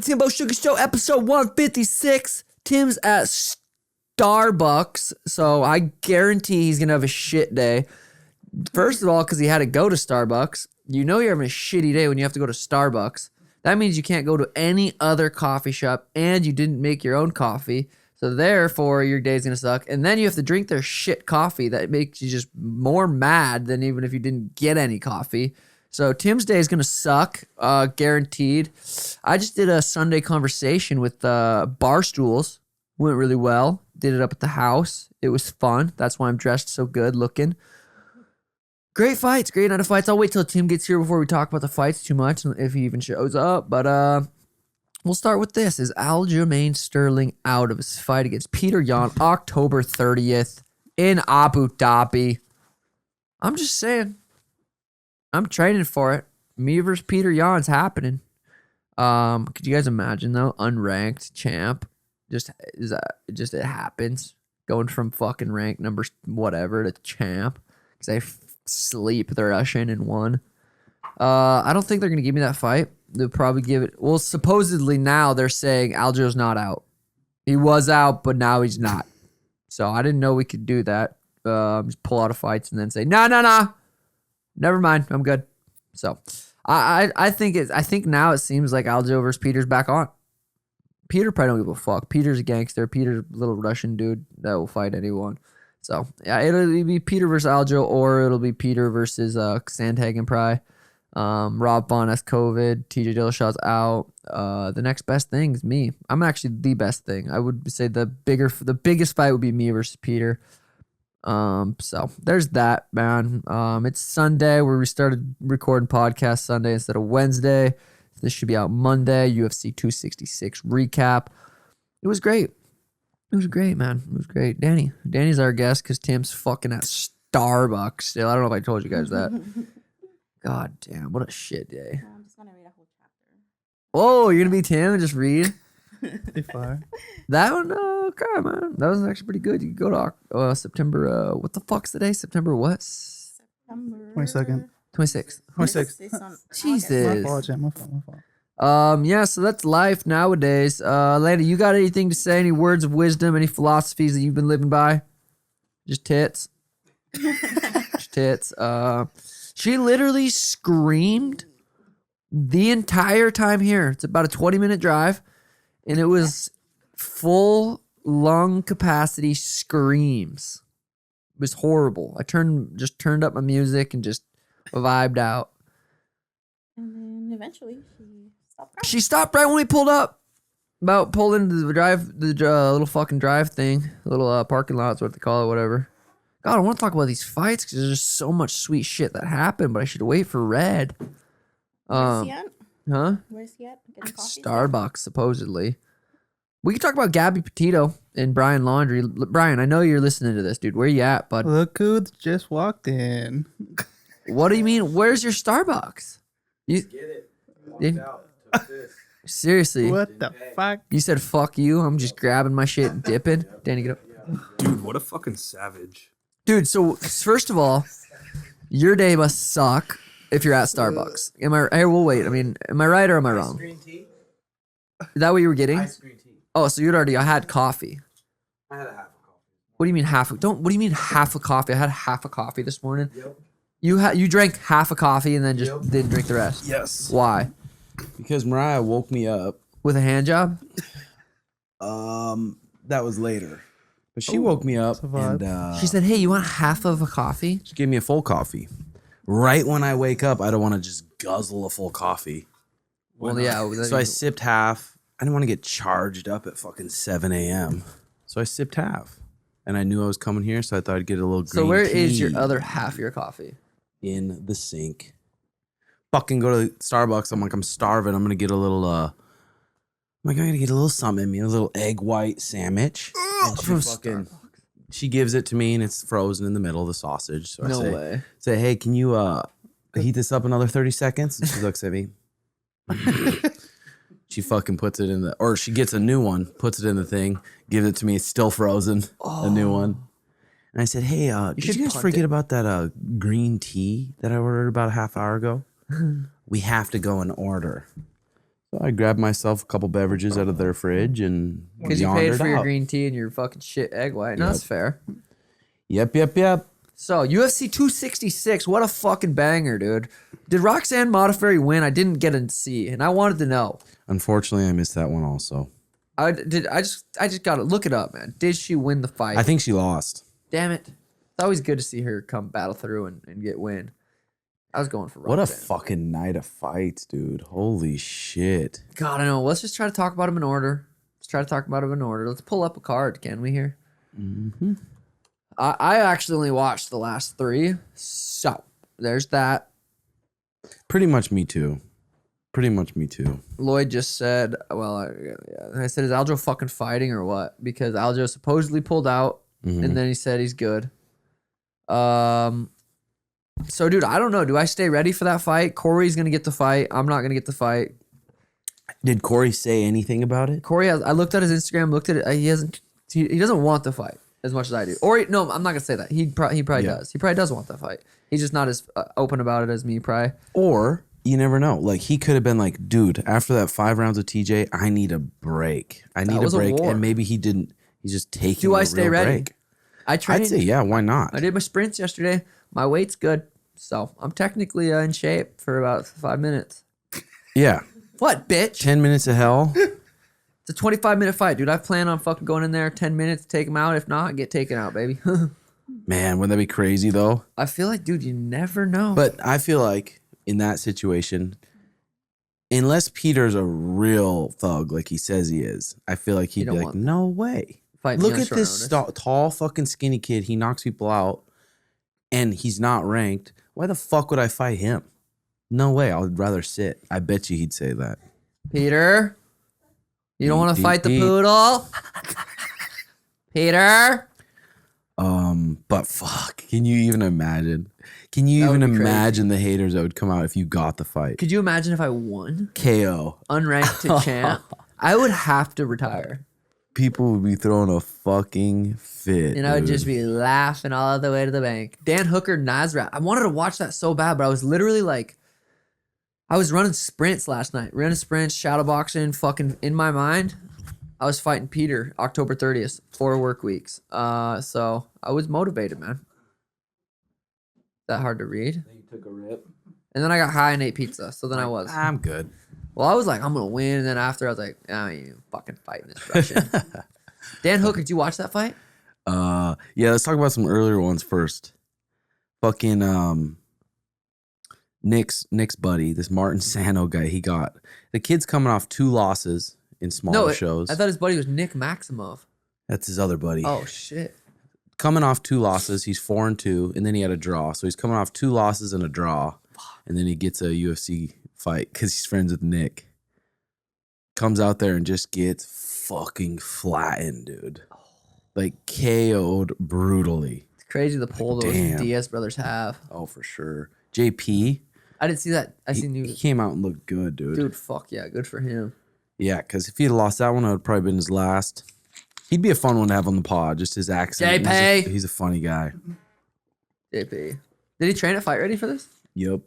TimboSugarShow episode 156. Tim's at Starbucks, so I guarantee he's gonna have a shit day. First of all, because he had to go to Starbucks. You know you're having a shitty day when you have to go to Starbucks. That means you can't go to any other coffee shop, and you didn't make your own coffee. So therefore, your day's gonna suck. And then you have to drink their shit coffee that makes you just more mad than even if you didn't get any coffee. So Tim's day is going to suck, guaranteed. I just did a Sunday conversation with Barstools. Went really well. Did it up at the house. It was fun. That's why I'm dressed so good looking. Great fights. Great night of fights. I'll wait till Tim gets here before we talk about the fights too much, if he even shows up. But we'll start with this. Is Aljamain Sterling out of his fight against Petr Yan October 30th in Abu Dhabi? I'm just saying. I'm training for it. Me versus Petr Yan's happening. Could you guys imagine though? Unranked champ. Just it happens. Going from fucking rank number whatever to champ. Because I sleep the Russian and won. I don't think they're gonna give me that fight. They'll probably give it. Well, supposedly now they're saying Aljo's not out. He was out, but now he's not. So I didn't know we could do that. Just pull out of fights and then say no. Never mind, I'm good. So, I think now it seems like Aljo versus Peter's back on. Peter probably don't give a fuck. Peter's a gangster. Peter's a little Russian dude that will fight anyone. So yeah, it'll be Peter versus Aljo, or it'll be Peter versus Sandhagen Pry. Rob Vaughn has COVID. TJ Dillashaw's out. The next best thing is me. I'm actually the best thing. I would say the biggest fight would be me versus Peter. So there's that, man. It's Sunday where we started recording podcast Sunday instead of Wednesday. This should be out Monday. UFC 266 recap. It was great. It was great, man. It was great. Danny's our guest because Tim's fucking at Starbucks still. I don't know if I told you guys that. God damn, what a shit day. I'm just gonna read a whole chapter. Oh, you're gonna be Tim and just read? Be fine. That one, okay, man. That was actually pretty good. You can go to September. What the fuck's the day? September what? September 22nd. 26th. 26th. Jesus. My fault, Jim. My fault. Yeah. So that's life nowadays. Lana, you got anything to say? Any words of wisdom? Any philosophies that you've been living by? Just tits. Just tits. She literally screamed the entire time here. It's about a 20-minute drive. And it was full lung capacity screams. It was horrible. I just turned up my music and just vibed out. And then eventually she stopped crying. She stopped right when we pulled up. Pulled into the drive, the little fucking drive thing. Little parking lot is what they call it, whatever. God, I want to talk about these fights because there's just so much sweet shit that happened, but I should wait for Red. Where's he at? Huh? Where's he at? Getting coffee? Starbucks, supposedly. We can talk about Gabby Petito and Brian Laundrie. Brian, I know you're listening to this, dude. Where you at, bud? Look who just walked in. What do you mean? Where's your Starbucks? You get it. Walked out. Took this. Seriously? What the fuck? You said fuck you. I'm just grabbing my shit and dipping. Danny, get up. Dude, what a fucking savage. Dude, so first of all, your day must suck if you're at Starbucks. Hey, we'll wait. I mean, am I right or am I wrong? Green tea? Is that what you were getting? Ice green tea. Oh, so I had coffee. I had a half a coffee. What do you mean what do you mean half a coffee? I had half a coffee this morning. Yep. You drank half a coffee and then just didn't drink the rest. Yes. Why? Because Mariah woke me up. With a hand job? That was later. But she woke me up and She said, "Hey, you want half of a coffee?" she gave me a full coffee. Right when I wake up, I don't want to just guzzle a full coffee. Well, yeah. So I sipped half. I didn't want to get charged up at fucking 7 a.m. So I sipped half. And I knew I was coming here, so I thought I'd get a little green So where is tea your other half of your coffee? in the sink. Fucking go to Starbucks. I'm like, I'm starving. I'm going to get a little like, I gotta get a little something in me, a little egg white sandwich. And From Starbucks. she gives it to me and it's frozen in the middle of the sausage. So No I way. say, hey, can you heat this up another 30 seconds? And she looks at me. She fucking puts it in or she gets a new one, puts it in the thing, gives it to me. It's still frozen, a new one. And I said, hey, did should you guys punt forget it. about that green tea that I ordered about a half hour ago? We have to go and order. So I grabbed myself a couple beverages out of their fridge and Because you paid yondered for your out. green tea and your fucking shit egg white. No, that's fair. Yep. So, UFC 266, what a fucking banger, dude. Did Roxanne Modafferi win? I didn't get to see, and I wanted to know. Unfortunately, I missed that one also. I just gotta look it up, man. Did she win the fight? I think she lost. Damn it. It's always good to see her come battle through and get win. I was going for What a Roxanne. fucking night of fights, dude. Holy shit. God, I know. Let's just try to talk about them in order. Let's pull up a card, can we here? Mm-hmm. I actually only watched the last 3, so there's that. Pretty much me too. Lloyd just said, I said, is Aljo fucking fighting or what? Because Aljo supposedly pulled out, and then he said he's good. So, dude, I don't know. Do I stay ready for that fight? Corey's going to get the fight. I'm not going to get the fight. Did Corey say anything about it? Corey I looked at his Instagram, looked at it. He doesn't want the fight as much as I do. Or, no, I'm not going to say that. He probably does. He probably does want the fight. He's just not as open about it as me, probably. Or you never know. Like, he could have been like, dude, after that 5 rounds of TJ, I need a break. was a war. And maybe he didn't. He's just taking Do a I stay real ready? break. I trained. I'd say, yeah, why not? I did my sprints yesterday. My weight's good. So I'm technically in shape for about 5 minutes. Yeah. What, bitch? 10 minutes of hell. It's a 25-minute fight, dude. I plan on fucking going in there 10 minutes, take him out. If not, get taken out, baby. Man, wouldn't that be crazy, though? I feel like, dude, you never know. But I feel like in that situation, unless Peter's a real thug like he says he is, I feel like he'd don't be like, want no way. Fight me Look on at short this notice. tall fucking skinny kid. He knocks people out and he's not ranked. Why the fuck would I fight him? No way. I would rather sit. I bet you he'd say that. Peter, you don't want to Pete, fight the Pete. poodle? Peter? But fuck. Can you even imagine? Can you That even would be crazy. imagine the haters that would come out if you got the fight? Could you imagine if I won? KO. Unranked to champ? I would have to retire. People would be throwing a fucking fit. And I would dude. just be laughing all the way to the bank. Dan Hooker, Nasrat. I wanted to watch that so bad, but I was literally like, I was running sprints last night. Running sprints, shadow boxing, fucking in my mind. I was fighting Peter October 30th, 4 work weeks. So I was motivated, man. That hard to read. You took a rip. And then I got high and ate pizza. So then I was. I'm good. Well, I was like, I'm going to win. And then after, I was like, I ain't even fucking fighting this Russian. Dan Hooker, did you watch that fight? Yeah, let's talk about some earlier ones first. Fucking Nick's buddy, this Martin Sano guy, he got the kid's coming off 2 losses in smaller shows. I thought his buddy was Nick Maximov. That's his other buddy. Oh, shit. Coming off 2 losses, he's 4-2, and then he had a draw. So he's coming off 2 losses and a draw, and then he gets a UFC fight because he's friends with Nick. Comes out there and just gets fucking flattened, dude. Like KO'd brutally. It's crazy the pull those damn. Diaz brothers have. Oh, for sure. JP, I didn't see that. I seen he news. came out and looked good, dude. Dude, fuck yeah. Good for him. Yeah, because if he'd lost that one, it would probably been his last. He'd be a fun one to have on the pod, just his accent. JP. He's a funny guy. JP. Did he train at Fight Ready for this? Yep.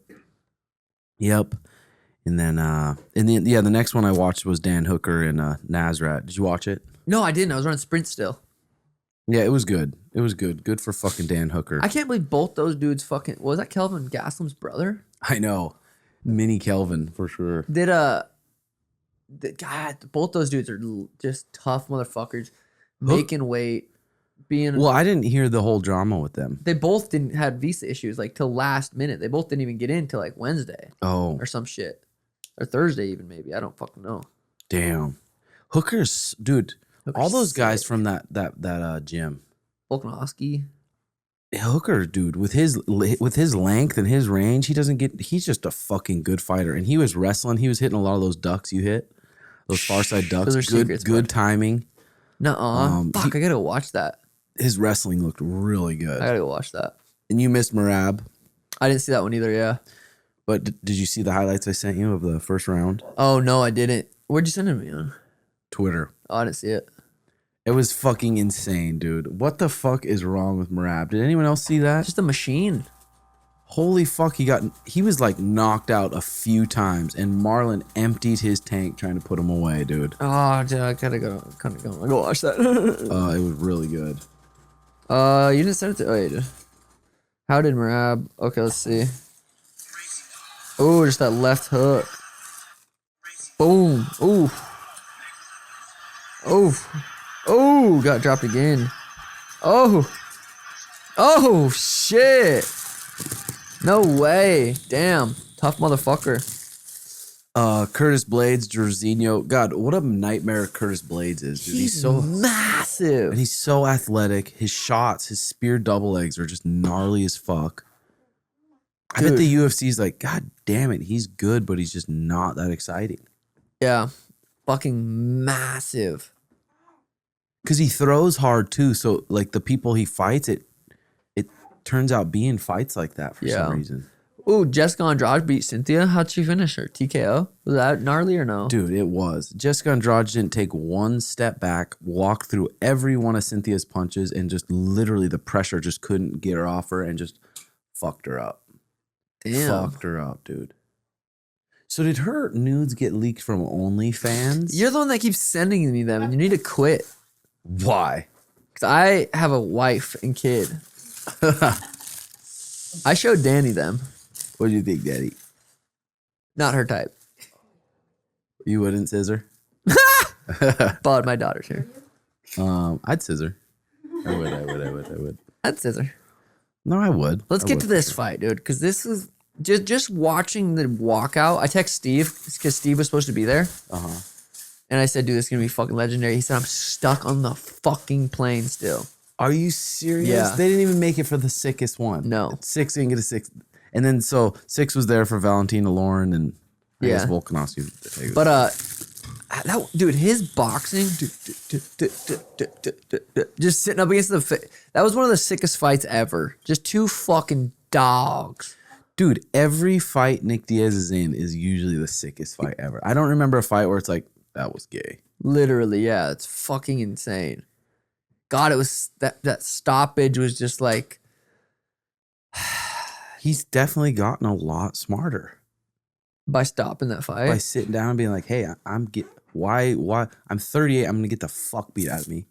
And then the next one I watched was Dan Hooker and Nasrat. Did you watch it? No, I didn't. I was running sprint still. Yeah, it was good. It was good. Good for fucking Dan Hooker. I can't believe both those dudes fucking... Was that Kelvin Gaslam's brother? I know. Mini Kelvin, for sure. God, both those dudes are just tough motherfuckers. Making weight. Being... Well, I didn't hear the whole drama with them. They both didn't had visa issues like till last minute. They both didn't even get in till like Wednesday Oh, or some shit. Or Thursday even maybe. I don't fucking know. damn. Hooker's, dude, Hooker's all those guys sick. from that gym. Volkanovski. Hooker, dude, with his length and his range, he's just a fucking good fighter. And he was wrestling. He was hitting a lot of those ducks you hit. Those Far Side Ducks. Those are Good, secrets, good bud. timing. Nuh-uh. Fuck, I gotta go watch that. His wrestling looked really I good. gotta go watch that. And you missed Marab. I didn't see that one either, yeah. But did you see the highlights I sent you of the first round? Oh, no, I didn't. Where'd you send it to me on? Twitter. Oh, I didn't see it. It was fucking insane, dude. What the fuck is wrong with Marab? Did anyone else see that? Just a machine. Holy fuck, he was like knocked out a few times, and Marlon emptied his tank trying to put him away, dude. Oh, dude, I gotta go. I go watch that. It was really good. You didn't send it to. Oh, you did. How did Marab? Okay, let's see. Oh, just that left hook. Boom. Ooh. Oh. Oh, got dropped again. Oh. Oh, shit. No way. Damn. Tough motherfucker. Curtis Blades, Jorginho. God, what a nightmare Curtis Blades is, dude. He's so massive. and he's so athletic. His shots, his spear double legs are just gnarly as fuck. I bet Dude. the UFC's like, God damn it, he's good, but he's just not that exciting. Yeah. Fucking massive. Because he throws hard too. So like the people he fights, it turns out being fights like that for some reason. Ooh, Jessica Andrade beat Cynthia. How'd she finish her? TKO? Was that gnarly or no? Dude, it was. Jessica Andrade didn't take one step back, walk through every one of Cynthia's punches, and just literally the pressure just couldn't get her off her and just fucked her up. Damn. Fucked her up, dude. So did her nudes get leaked from OnlyFans? You're the one that keeps sending me them, and you need to quit. Why? Because I have a wife and kid. I showed Danny them. What do you think, Daddy? Not her type. You wouldn't scissor? But my daughter's here. I'd scissor. I would. I'd scissor. No, I would. Let's I get would. to this fight, dude, because this is just watching the walkout. I text Steve because Steve was supposed to be there. Uh-huh. And I said, dude, this is going to be fucking legendary. He said, I'm stuck on the fucking plane still. Are you serious? Yeah. They didn't even make it for the sickest one. No. 6 didn't get a 6. And then so 6 was there for Valentina Lauren and I guess Volkanovski. But that dude, his boxing, just sitting up against that was one of the sickest fights ever. Just two fucking dogs. Dude, every fight Nick Diaz is in is usually the sickest fight ever. I don't remember a fight where it's like, that was gay. Literally, yeah, it's fucking insane. God, it was that stoppage was just like. He's definitely gotten a lot smarter By stopping that fight. by sitting down and being like, "Hey, why I'm 38. I'm gonna get the fuck beat out of me."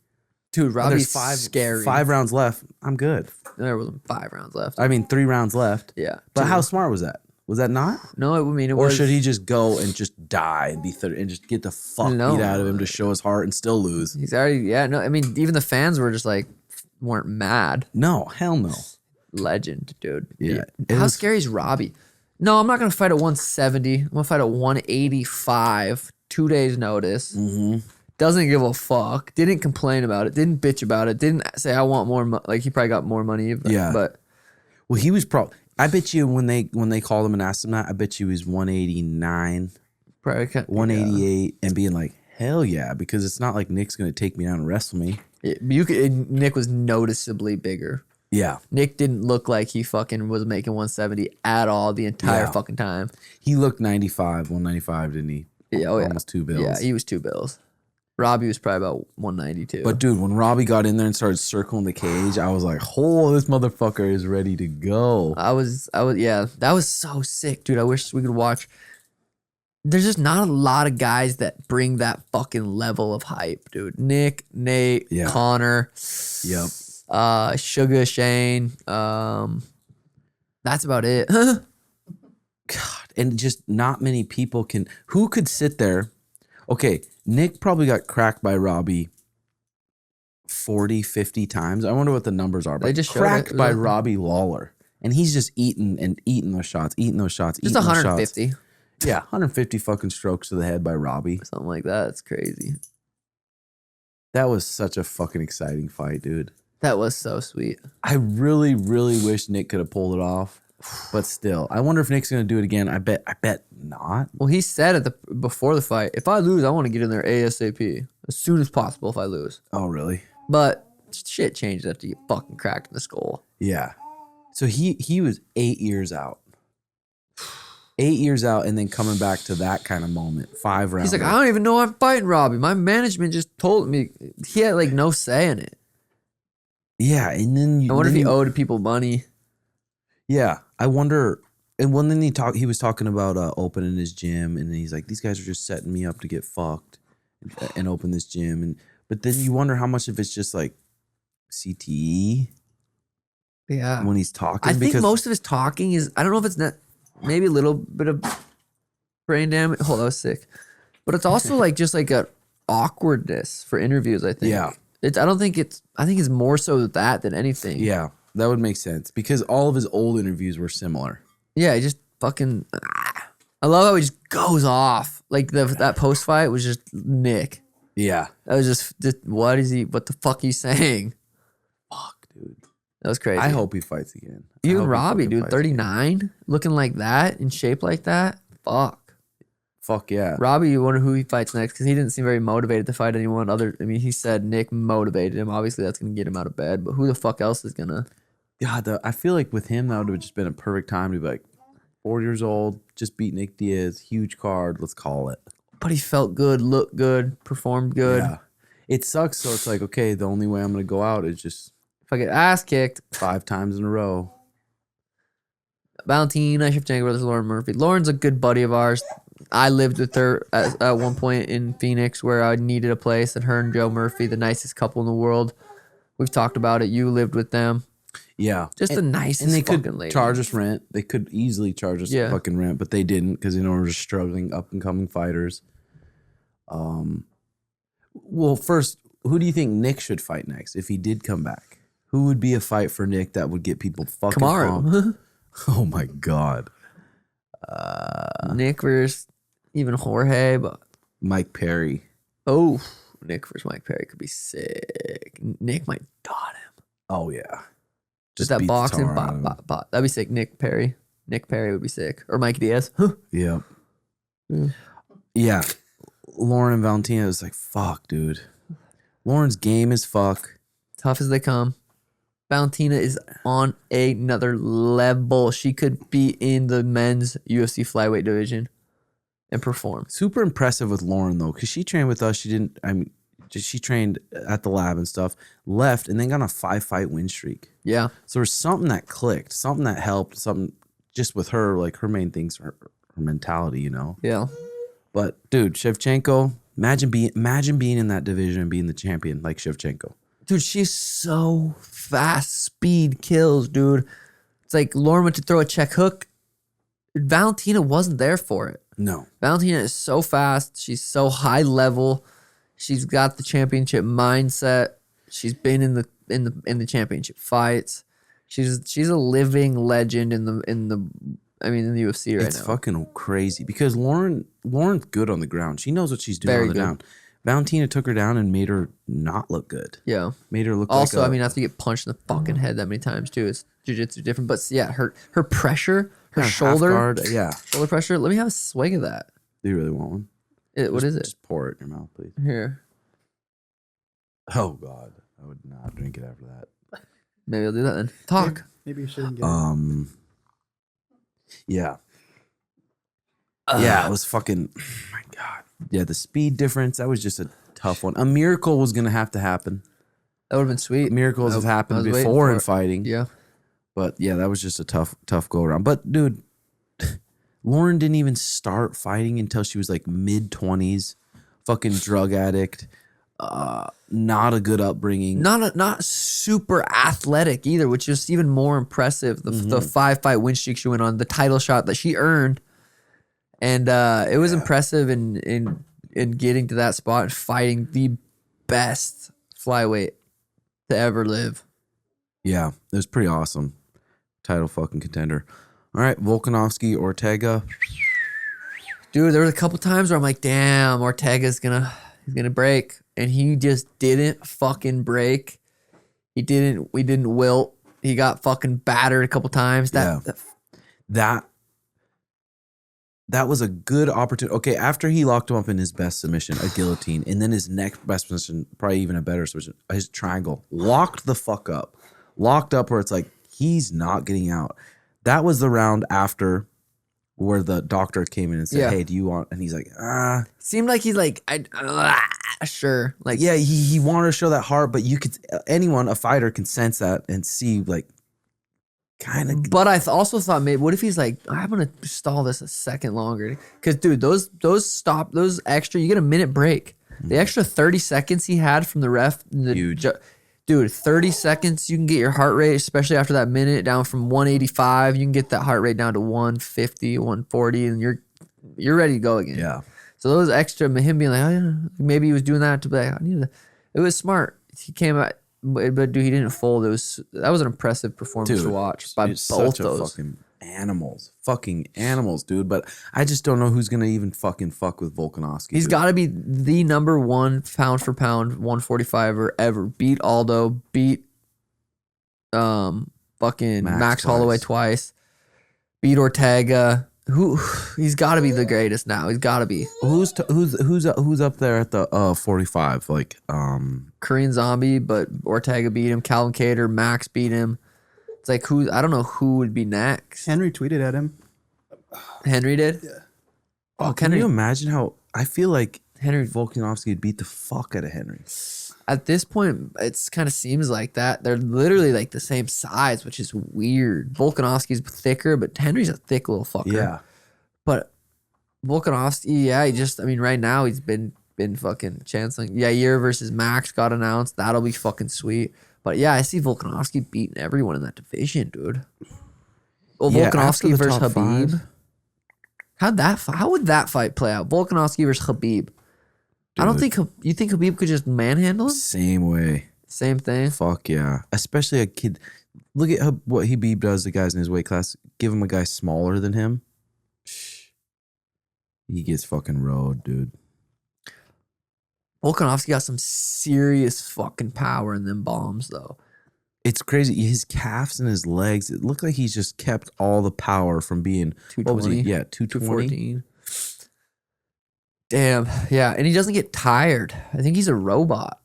Dude, Robbie's There's scary. 5 rounds left. I'm good. There wasn't 5 rounds left. I mean, 3 rounds left. Yeah. But Two. how smart was that? Was that not? No, I mean it Or was. should he just go and just die and be 30 and just get the fuck No. beat out of him to show his heart and still lose? He's already. Yeah. No, I mean even the fans were just like weren't mad. No, hell no. Legend, dude. Yeah. How scary is Robbie? No, I'm not gonna fight at 170. I'm gonna fight at 185. 2 days notice. Mm-hmm. Doesn't give a fuck. Didn't complain about it. Didn't bitch about it. Didn't say I want more. Like he probably got more money. Yeah. But Well, he was I bet you when they called him and asked him that, I bet you he was 189, probably 188, and being like, hell yeah, because it's not like Nick's gonna take me down and wrestle me. Nick was noticeably bigger. Yeah. Nick didn't look like he fucking was making 170 at all the entire fucking time. He looked 195, didn't he? Yeah, oh yeah. Almost 2 bills. Yeah, he was 2 bills. Robbie was probably about 192. But dude, when Robbie got in there and started circling the cage, I was like, oh, this motherfucker is ready to go. I was, yeah, that was so sick, dude. I wish we could watch. There's just not a lot of guys that bring that fucking level of hype, dude. Nick, Nate, Yeah. Connor, Yep. Sugar, Shane. That's about it. God, and just not many people who could sit there. Okay, Nick probably got cracked by Robbie 40, 50 times. I wonder what the numbers are. But They just showed cracked it. by Robbie Lawler. And he's just eating those shots. Just 150. Yeah, 150 fucking strokes to the head by Robbie. Something like that. It's crazy. That was such a fucking exciting fight, dude. That was so sweet. I really, really wish Nick could have pulled it off. But still, I wonder if Nick's gonna do it again. I bet not. Well, he said before the fight, if I lose, I want to get in there ASAP as soon as possible. If I lose, Oh, really? but shit changes after you get fucking cracked in the skull. Yeah. So he was 8 years out. 8 years out, and then coming back to that kind of moment. 5 rounds. He's like, I don't even know I'm fighting Robbie. My management just told me. He had like no say in it. Yeah, and then I wonder if he owed people money. Yeah, I wonder. And when then he was talking about opening his gym, and then he's like, these guys are just setting me up to get fucked and open this gym. But then you wonder how much of it's just like CTE. Yeah. When he's talking, I think most of his talking is, I don't know if it's not, maybe a little bit of brain damage. Hold on, I was sick. But it's also like just like a awkwardness for interviews, I think. Yeah. I think it's more so that than anything. Yeah, that would make sense because all of his old interviews were similar. Yeah, he just fucking, I love how he just goes off. Like that post fight was just Nick. Yeah. That was just what the fuck he's saying? Fuck, dude. That was crazy. I hope he fights again. You and Robbie, dude, 39, looking like that, in shape like that. Fuck. Fuck yeah. Robbie, you wonder who he fights next because he didn't seem very motivated to fight anyone other. I mean, he said Nick motivated him. Obviously, that's going to get him out of bed. But who the fuck else is going to? God, I feel like with him, that would have just been a perfect time to be like, 4 years old, just beat Nick Diaz, huge card, let's call it. But he felt good, looked good, performed good. Yeah. It sucks. So it's like, okay, the only way I'm going to go out is just If I get ass kicked. 5 times in a row. Valentina Shevchenko versus Lauren Murphy. Lauren's a good buddy of ours. I lived with her at one point in Phoenix where I needed a place, and her and Joe Murphy, the nicest couple in the world. We've talked about it. You lived with them. Yeah. Just the nicest And they fucking could lady. charge us rent. They could easily charge us fucking rent, but they didn't because they know we're just struggling up and coming fighters. Well, first, who do you think Nick should fight next if he did come back? Who would be a fight for Nick that would get people fucking pumped? Kamaru. Oh my God. Nick versus even Jorge, but Mike Perry. Nick versus Mike Perry could be sick. Nick might dot him. Oh yeah. Just beat that the boxing, tar out of him. that'd be sick. Nick Perry would be sick, or Mike Diaz. Yep. Yeah. Yeah. Lauren and Valentina was like, fuck, dude. Lauren's game as fuck. Tough as they come. Valentina is on another level. She could be in the men's UFC flyweight division and perform. Super impressive with Lauren though, because she trained with us. She trained at the lab and stuff, left, and then got on a 5-fight win streak. Yeah. So there's something that clicked, something that helped, something just with her, like her main things, her mentality, you know? Yeah. But dude, Shevchenko, imagine being in that division and being the champion like Shevchenko. Dude, she's so fast. Speed kills, dude. It's like Lauren went to throw a check hook. Valentina wasn't there for it. No. Valentina is so fast. She's so high level. She's got the championship mindset. She's been in the championship fights. She's a living legend in the UFC right now. It's fucking crazy because Lauren's good on the ground. She knows what she's doing Very on the good. down. Valentina took her down and made her not look good. Yeah. Made her look Also, like I mean, after you get punched in the fucking head that many times too, it's jiu-jitsu different. But yeah, her pressure, her shoulder, guard, yeah. shoulder pressure. Let me have a swig of that. Do you really want one? What is it? Just pour it in your mouth, please. Here. Oh God, I would not drink it after that. Maybe I'll do that then. Talk. Maybe you shouldn't get Yeah. Yeah, it was fucking. Oh my God. Yeah, the speed difference. That was just a tough one. A miracle was gonna have to happen. That would have been sweet. Miracles have I happened was waiting before for in it. fighting. Yeah. But yeah, that was just a tough go around. But dude, Lauren didn't even start fighting until she was like mid-20s. Fucking drug addict. Not a good upbringing. Not super athletic either, which is even more impressive. The 5-fight win streak she went on, the title shot that she earned, and it was impressive in getting to that spot and fighting the best flyweight to ever live. Yeah, it was pretty awesome. Title fucking contender. All right, Volkanovski, Ortega. Dude, there was a couple times where I'm like, damn, Ortega's gonna break. And he just didn't fucking break. We didn't wilt. He got fucking battered a couple times. That that was a good opportunity. Okay, after he locked him up in his best submission, a guillotine, and then his next best submission, probably even a better submission, his triangle, locked the fuck up. Locked up where it's like, he's not getting out. That was the round after where the doctor came in and said, hey, do you want, and he's like, Seemed like he's like, sure. Like, yeah, he wanted to show that heart, but you could, anyone, a fighter can sense that and see like, kind of. But I also thought, maybe, what if he's like, I'm gonna stall this a second longer? Because dude, those extra, you get a minute break. The extra 30 seconds he had from the ref, Huge. Dude, 30 seconds, you can get your heart rate, especially after that minute, down from 185. You can get that heart rate down to 150, 140, and you're ready to go again. Yeah. So those extra, him being like, oh, yeah, maybe he was doing that to be like, I need to. It was smart. He came out, but dude, he didn't fold. That was an impressive performance to watch by both such those. Fucking animals, dude. But I just don't know who's gonna even fuck with Volkanovski. He's got to be the number one pound for pound 145er ever. Beat Aldo, beat fucking Max Holloway twice, beat Ortega. He's got to be the greatest now. He's got to be. Who's up there at the 45? Like Korean Zombie, but Ortega beat him. Calvin Kattar, Max beat him. It's like I don't know who would be next. Henry tweeted at him. Henry did? Yeah. Oh, can you imagine how I feel like Henry Volkanovski would beat the fuck out of Henry? At this point, it's kind of seems like that. They're literally like the same size, which is weird. Volkanovski's thicker, but Henry's a thick little fucker. Yeah. But Volkanovski, yeah, right now he's been fucking chancing. Yeah, Yair versus Max got announced. That'll be fucking sweet. But yeah, I see Volkanovski beating everyone in that division, dude. Well, Yeah, Volkanovski after the versus top Khabib. five. How would that fight play out? Volkanovski versus Khabib. I don't think you think Khabib could just manhandle him. Same way. Same thing. Fuck yeah. Especially a kid. Look at what Khabib does to guys in his weight class. Give him a guy smaller than him. He gets fucking road, dude. Volkanovski got some serious fucking power in them bombs, though. It's crazy. His calves and his legs, it looked like he's just kept all the power from being 220. What was he? Yeah, 220. 214. Damn. Yeah. And he doesn't get tired. I think he's a robot.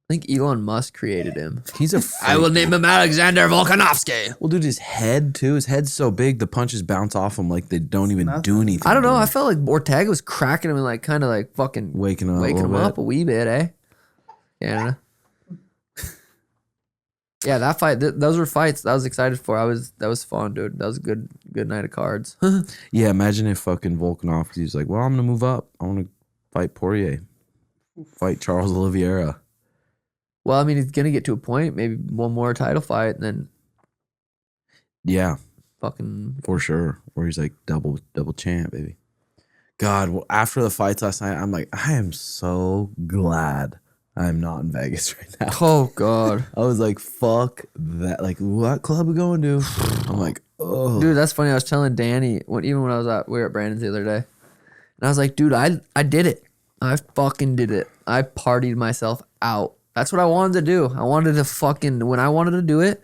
I think Elon Musk created him. He's a I will name him Alexander Volkanovski. Well, dude, his head too. His head's so big, the punches bounce off him like they don't even do anything. I don't know. I felt like Ortega was cracking him and like kind of like fucking waking him up a wee bit, eh? Yeah. Yeah, that fight. Those were fights I was excited for. That was fun, dude. That was a good night of cards. Yeah, imagine if fucking Volkanovski's like, well, I'm gonna move up. I want to fight Poirier, fight Charles Oliveira. Well, I mean, he's gonna get to a point, maybe one more title fight, and then yeah, fucking for sure. Where he's like double champ, baby. God, after the fights last night, I'm like, I am so glad I'm not in Vegas right now. Oh God, I was like, fuck that. Like, what club we going to? I'm like, oh, dude, that's funny. I was telling Danny even when we were at Brandon's the other day, and I was like, dude, I did it. I fucking did it. I partied myself out. That's what I wanted to do. I wanted to when I wanted to do it,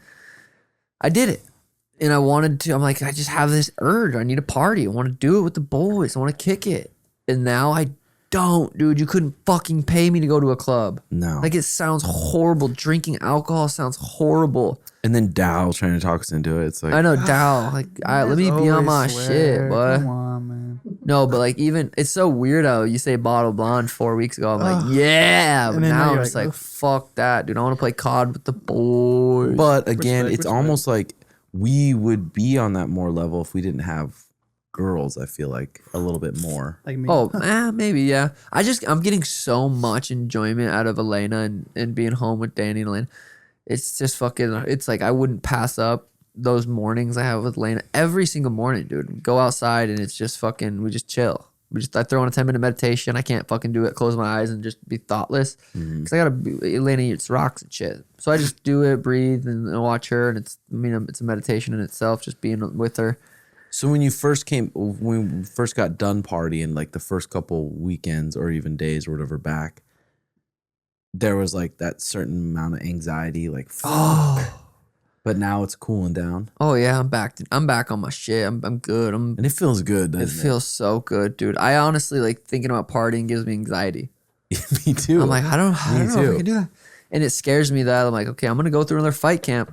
I did it. And I'm like, I just have this urge. I need a party. I want to do it with the boys. I want to kick it. And now I don't, dude. You couldn't fucking pay me to go to a club. No. Like, it sounds horrible. Drinking alcohol sounds horrible. And then Dow trying to talk us into it. It's like, I know, Dow. Like, let me be on my shit, boy. Come on, man. No, but like, even it's so weird how you say bottle blonde 4 weeks ago. I'm like, yeah, but And then now now I'm you're just like, like, fuck that, dude. I want to play COD with the boys. but again, Respect, it's almost like we would be on that more level if we didn't have girls. I feel like a little bit more. Like me. Oh, maybe, yeah. I'm getting so much enjoyment out of Elena and being home with Danny and Elena. It's just fucking, it's like I wouldn't pass up those mornings I have with Elena every single morning, dude. Go outside and it's just fucking, we just chill. I throw on a 10-minute meditation. I can't fucking do it. Close my eyes and just be thoughtless. Because Elena eats rocks and shit. So I just do it, breathe, and watch her. And it's a meditation in itself, just being with her. So when we first got done partying, like the first couple weekends or even days or whatever back, there was like that certain amount of anxiety, like, fuck. But now it's cooling down. Oh yeah, I'm back. I'm back on my shit. I'm good. And it feels good, It doesn't it? feels so good, dude. I honestly like thinking about partying gives me anxiety. Me too. I'm like, I don't know if too. I can do that. And it scares me that I'm like, okay, I'm gonna go through another fight camp.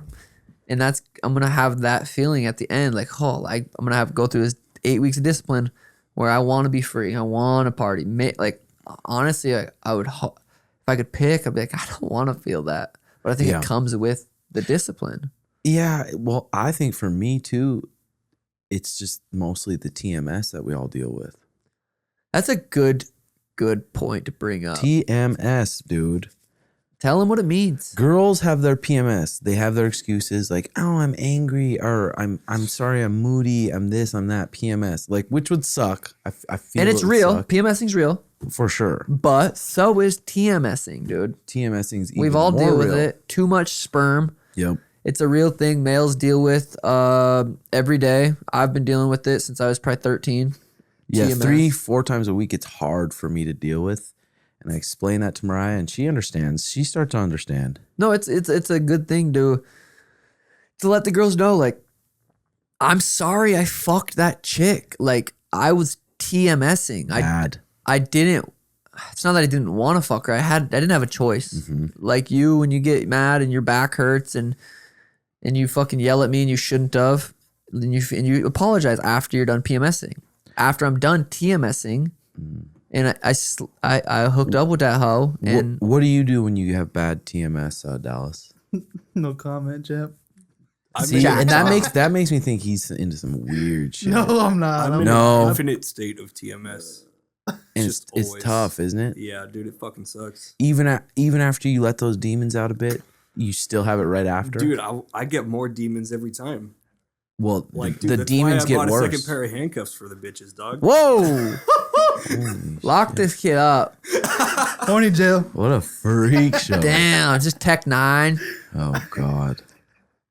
And I'm gonna have that feeling at the end, like, oh, like I'm gonna have to go through this 8 weeks of discipline where I want to be free, I want to party. Like honestly, I would, if I could pick, I'd be like, I don't want to feel that, but I think it comes with the discipline. Yeah, well, I think for me too, it's just mostly the TMS that we all deal with. That's a good point to bring up. TMS, dude. Tell them what it means. Girls have their PMS. They have their excuses like, oh, I'm angry, or I'm sorry, I'm moody, I'm this, I'm that. PMS, like, which would suck. I feel, And it's it would real. suck, PMSing's real, for sure. but so is TMSing, dude. TMSing's even We've all more deal with real. it. Too much sperm. Yep. It's a real thing males deal with every day. I've been dealing with it since I was probably 13. Yeah, TMS. 3-4 times a week, it's hard for me to deal with. And I explain that to Mariah, and she understands. She starts to understand. No, it's a good thing to let the girls know, like, I'm sorry I fucked that chick. Like, I was TMSing. Bad. I didn't. It's not that I didn't want to fuck her. I didn't have a choice. Mm-hmm. Like you, when you get mad and your back hurts and you fucking yell at me and you shouldn't have, and you apologize after you're done PMSing. After I'm done TMSing, and I hooked up with that hoe. And What do you do when you have bad TMS, Dallas? No comment, Jep. See, Jack and off. that makes me think he's into some weird shit. No, I'm not. I'm in No. an infinite state of TMS. and just it's always- tough, isn't it? Yeah, dude, it fucking sucks. Even after you let those demons out a bit, you still have it right after. Dude, I get more demons every time. Well, Like, dude, the that's demons why I get bought a worse. second pair of handcuffs for the bitches, dog. whoa, lock this kid up. Horny jail. What a freak show! Damn, just Tech 9. Oh God.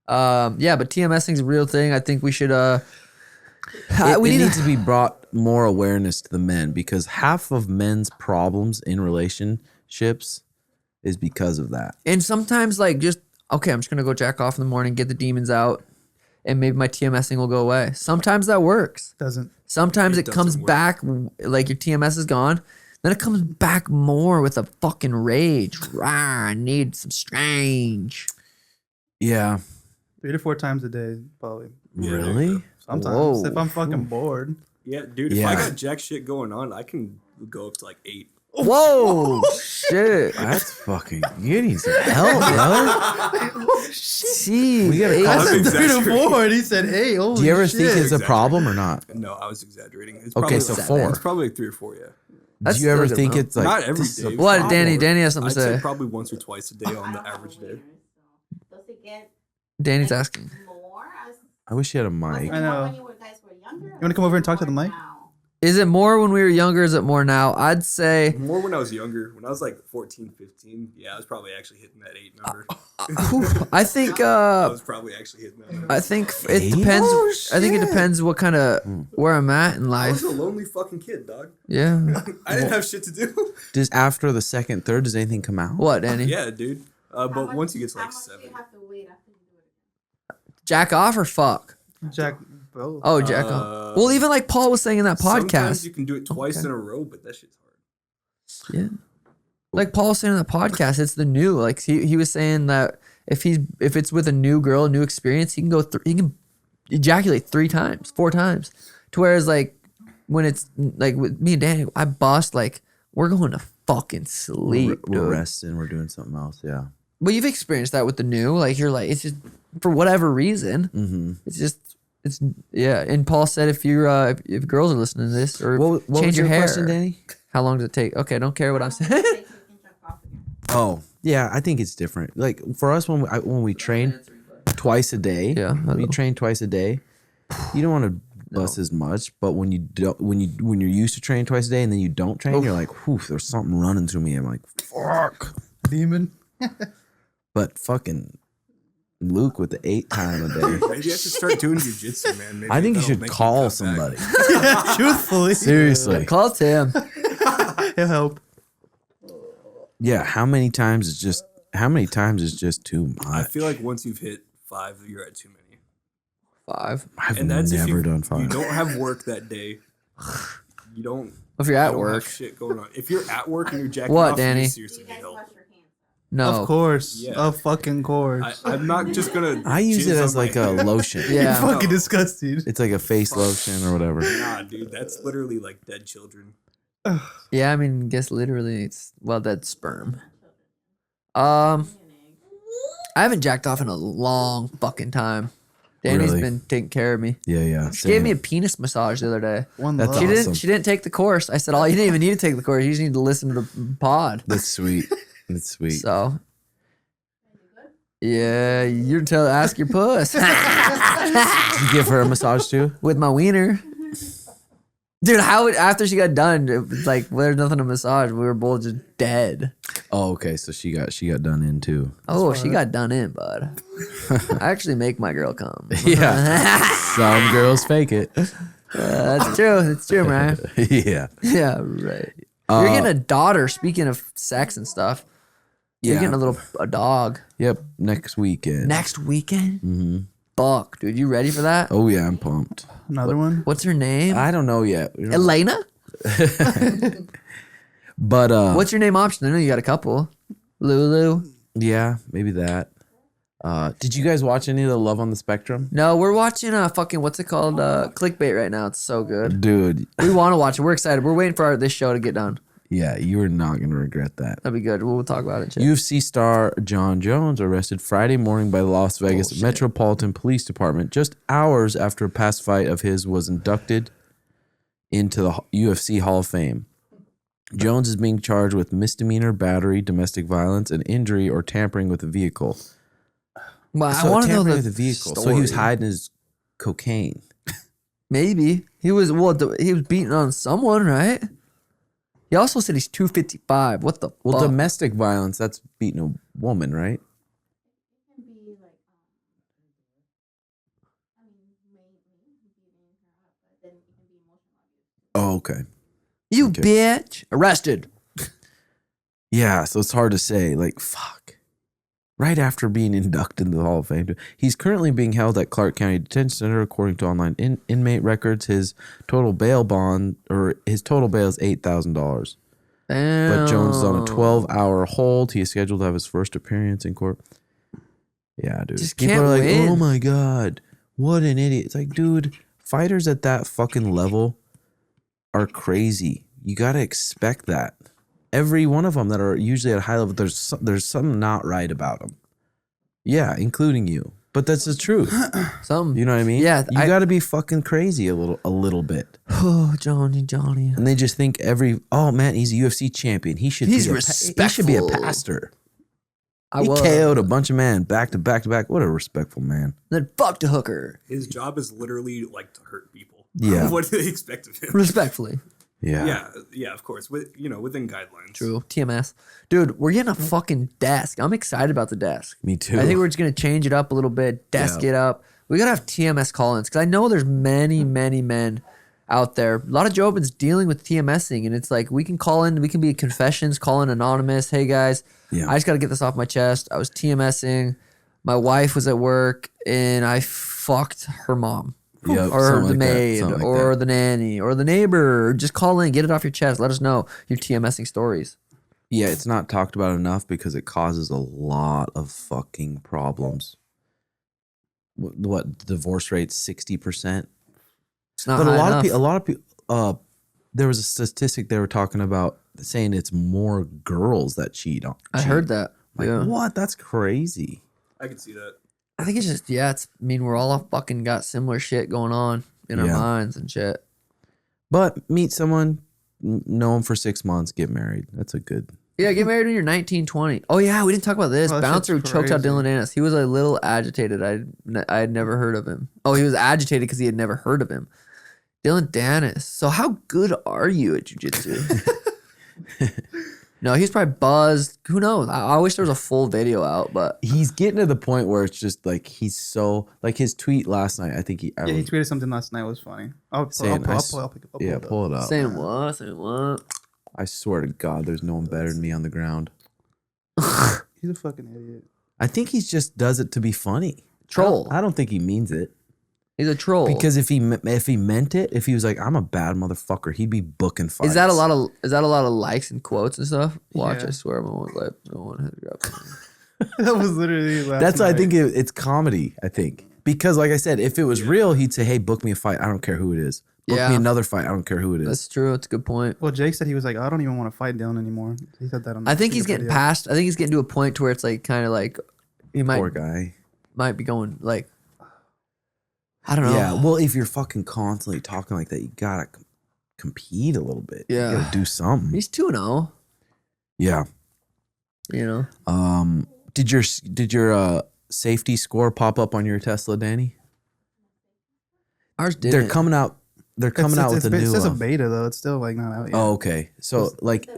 Yeah, but TMSing is a real thing. I think we should It we need needs to be brought more awareness to the men, because half of men's problems in relationships is because of that. and sometimes like just okay, I'm just gonna go jack off in the morning, get the demons out, and maybe my TMSing will go away. Sometimes that works. Doesn't. Sometimes It it comes doesn't work. back like your TMS is gone. Then it comes back more with a fucking rage. Rah, I need some strange. Yeah. 3 to 4 times a day, probably. Yeah, there you Really? go. Sometimes Whoa. if I'm fucking bored. Yeah, dude, if Yeah. I got jack shit going on, I can go up to like 8. Whoa, shit. That's fucking. You need some help, brother. See, We gotta eight- call I said 3 to exaggerating. 4, and he said 8. Holy Do you ever shit. think it's a problem or not? No, I was exaggerating. It's Okay, probably so like, 4. It's probably like 3 or 4, yeah. That's Do you ever still a good think amount. it's like Not every this is a day. What, problem? Danny has something I'd to say say. probably once or twice a day on the average day. Does it get Danny's asking. more as I wish you had a was mic. it I more know. when you guys were younger? You wanna come over and talk to the mic? Is it more when we were younger? Is it more now? I'd say More when I was younger. When I was like 14, 15, yeah, I was probably actually hitting that 8 number. I think I was probably actually hitting that number. I think it Eight? depends. Oh, I think it shit. depends what kind of where I'm at in I life. was a lonely fucking kid, dog. Yeah. I didn't have shit to do. Does after the second, third, does anything come out? What, Danny? Yeah, dude. But once you get to like how much do 7. you have to wait after you do it? Jack off or fuck? Jack, bro. Oh, Jack off. Well, even like Paul was saying in that Sometimes podcast. you can do it twice Okay. in a row, but that shit's hard. Yeah. Like Paul was saying in that podcast, it's the new. Like he was saying that if it's with a new girl, a new experience, he can go he can ejaculate 3 times, 4 times. To whereas like when it's like with me and Danny, I bust like we're going to fucking sleep, We're dude. resting. We're doing something else. Yeah. But you've experienced that with the new. Like you're like it's just for whatever reason. Mm-hmm. It's just it's yeah. And Paul said if you're if girls are listening to this or What change was your hair, question, Danny? how long does it take? Okay, don't care what I'm saying. Take you can jerk off again. Oh, yeah. I think it's different. Like for us, when we train twice a day, Yeah, I we know. train twice a day. You don't want to bust as much, but when you don't, when you're used to training twice a day and then you don't train, you're like, whew, there's something running through me. I'm like, fuck. Demon. But fucking Luke with the 8 time a day. Maybe I should start doing jujitsu, man. Maybe I think you that'll should make me call come back. somebody. Truthfully. Seriously. Call Tim. He'll help. Yeah. How many times is just too much? I feel like once you've hit 5, you're at too many. 5. I've And that's never if you, done 5. You don't have work that day. You don't. If you're you at don't work. have shit going on. If you're at work and you're jacking What, off, Danny? you seriously need help. No. Of course. Yeah. Of fucking course. I'm not just gonna. I use it jizz as on like my a hair. lotion. Yeah. You're fucking No. disgusting. It's like a face lotion or whatever. Nah, dude, that's literally like dead children. Yeah, I mean, guess literally it's, well, that's sperm. I haven't jacked off in a long fucking time. Danny's Really? been taking care of me. Yeah. She gave me a same. penis massage the other day. One That's love. She awesome. didn't take the course. I said, "Oh, you didn't even need to take the course. You just need to listen to the pod." That's sweet. That's sweet. So, yeah, ask your puss Did you give her a massage too? with my wiener. Dude, after she got done, it was like there's nothing to massage. We were both just dead. Oh, okay. So she got done in too. Oh, she got done in, bud. I actually make my girl come. Yeah. Some girls fake it. That's true. It's true, man. Yeah. Yeah, right. You're getting a daughter. Speaking of sex and stuff, you're Yeah. getting a dog Yep. Next weekend. next weekend. Mm-hmm. Fuck, dude, you ready for that? Oh yeah, I'm pumped. Another one. What's her name? I don't know yet. We don't- Elena. But What's your name option? I know you got a couple. Lulu. yeah, maybe that. Did you guys watch any of the Love on the Spectrum? No, we're watching fucking what's it called? Clickbait right now. It's so good. Dude, We want to watch it. We're excited. We're waiting for this show to get done. yeah, you are not gonna regret that. That'd be good. We'll talk about it. Shit. UFC star John Jones arrested Friday morning by the Las Vegas Bullshit. Metropolitan Police Department just hours after a past fight of his was inducted into the UFC Hall of Fame. Jones is being charged with misdemeanor battery, domestic violence, and injury or tampering with a vehicle. Well, I So want to know tampering the with a vehicle. story. So he was hiding his cocaine. Maybe he was. Well, he was beating on someone, right? He also said he's 255. What the Well, fuck? domestic violence, that's beating a woman, right? Oh, okay. You Okay. bitch. Arrested. Yeah, so it's hard to say. Like, fuck. Right after being inducted into the Hall of Fame. He's currently being held at Clark County Detention Center, according to online inmate records. His total bail is $8,000. Damn. But Jones is on a 12-hour hold. He is scheduled to have his first appearance in court. Yeah, dude. Just People can't are like, win. oh my God, what an idiot. It's like, dude, fighters at that fucking level are crazy. You got to expect that. Every one of them that are usually at a high level, there's something not right about them. Yeah, including you. But that's the truth. Some. You know what I mean? Yeah, You got to be fucking crazy a little bit. Oh, Johnny. And they just think oh man, he's a UFC champion. He should He's be he should be a respectful. pastor. I He was. KO'd a bunch of men back to back to back. What a respectful man. Then fucked a hooker. His job is literally like to hurt people. Yeah. What do they expect of him? Respectfully. Yeah, of course. Within guidelines. True. TMS. Dude, we're getting a fucking desk. I'm excited about the desk. Me too. I think we're just going to change it up a little bit, desk it up. We got to have TMS call-ins because I know there's many, many men out there. A lot of Jobins dealing with TMSing, and it's like we can call in, we can be confessions, call in anonymous. Hey guys, Yeah. I just got to get this off my chest. I was TMSing. My wife was at work, and I fucked her mom. Yep, Or something the like that, maid, something like or that. the nanny, or the neighbor. Just call in, get it off your chest. Let us know your TMSing stories. Yeah, it's not talked about enough because it causes a lot of fucking problems. What divorce rate 60%? It's not But high a enough. lot of people. There was a statistic they were talking about saying it's more girls that cheat on. I heard that. Like, Yeah. what? That's crazy. I can see that. I think it's just we're all fucking got similar shit going on in our Yeah. minds and shit. But meet someone, know them for 6 months, get married. That's a good. Yeah, get married when you're 19, 20. Oh yeah, we didn't talk about this. Oh, that Bouncer who shit's choked out crazy. Dylan Dennis. He was a little agitated. I had never heard of him. Oh, he was agitated because he had never heard of him. Dylan Dennis. So how good are you at jiu-jitsu? No, he's probably buzzed. Who knows? I wish there was a full video out, but He's getting to the point where it's just like he's so like his tweet last night. I think he Yeah, he tweeted something last night. It was funny. I'll Saying, pull I it s- up. pull it up. saying what? Saying what? I swear to God, there's no one better than me on the ground. He's a fucking idiot. I think he just does it to be funny. Troll. I don't think he means it. He's a troll. Because if he meant it, if he was like, I'm a bad motherfucker, he'd be booking fights. Is that a lot of likes and quotes and stuff? Watch, Yeah. I swear, no one has grabbed me. That was literally. That's why I think it's comedy. I think because, like I said, if it was real, he'd say, "Hey, book me a fight. I don't care who it is. Book Yeah. me another fight. I don't care who it is." That's true. That's a good point. Well, Jake said he was like, I don't even want to fight Dylan anymore. He said that on. I think he's video. getting past. I think he's getting to a point to where it's like kind of like he Poor guy. might be going like I don't know. Yeah. Well, if you're fucking constantly talking like that, you gotta compete a little bit. Yeah. You gotta do something. He's 2-0. Yeah. You know. Did your safety score pop up on your Tesla, Danny? Ours did. They're coming out. They're coming out with a new. It says a beta though. It's still like not out yet. Oh, okay. So like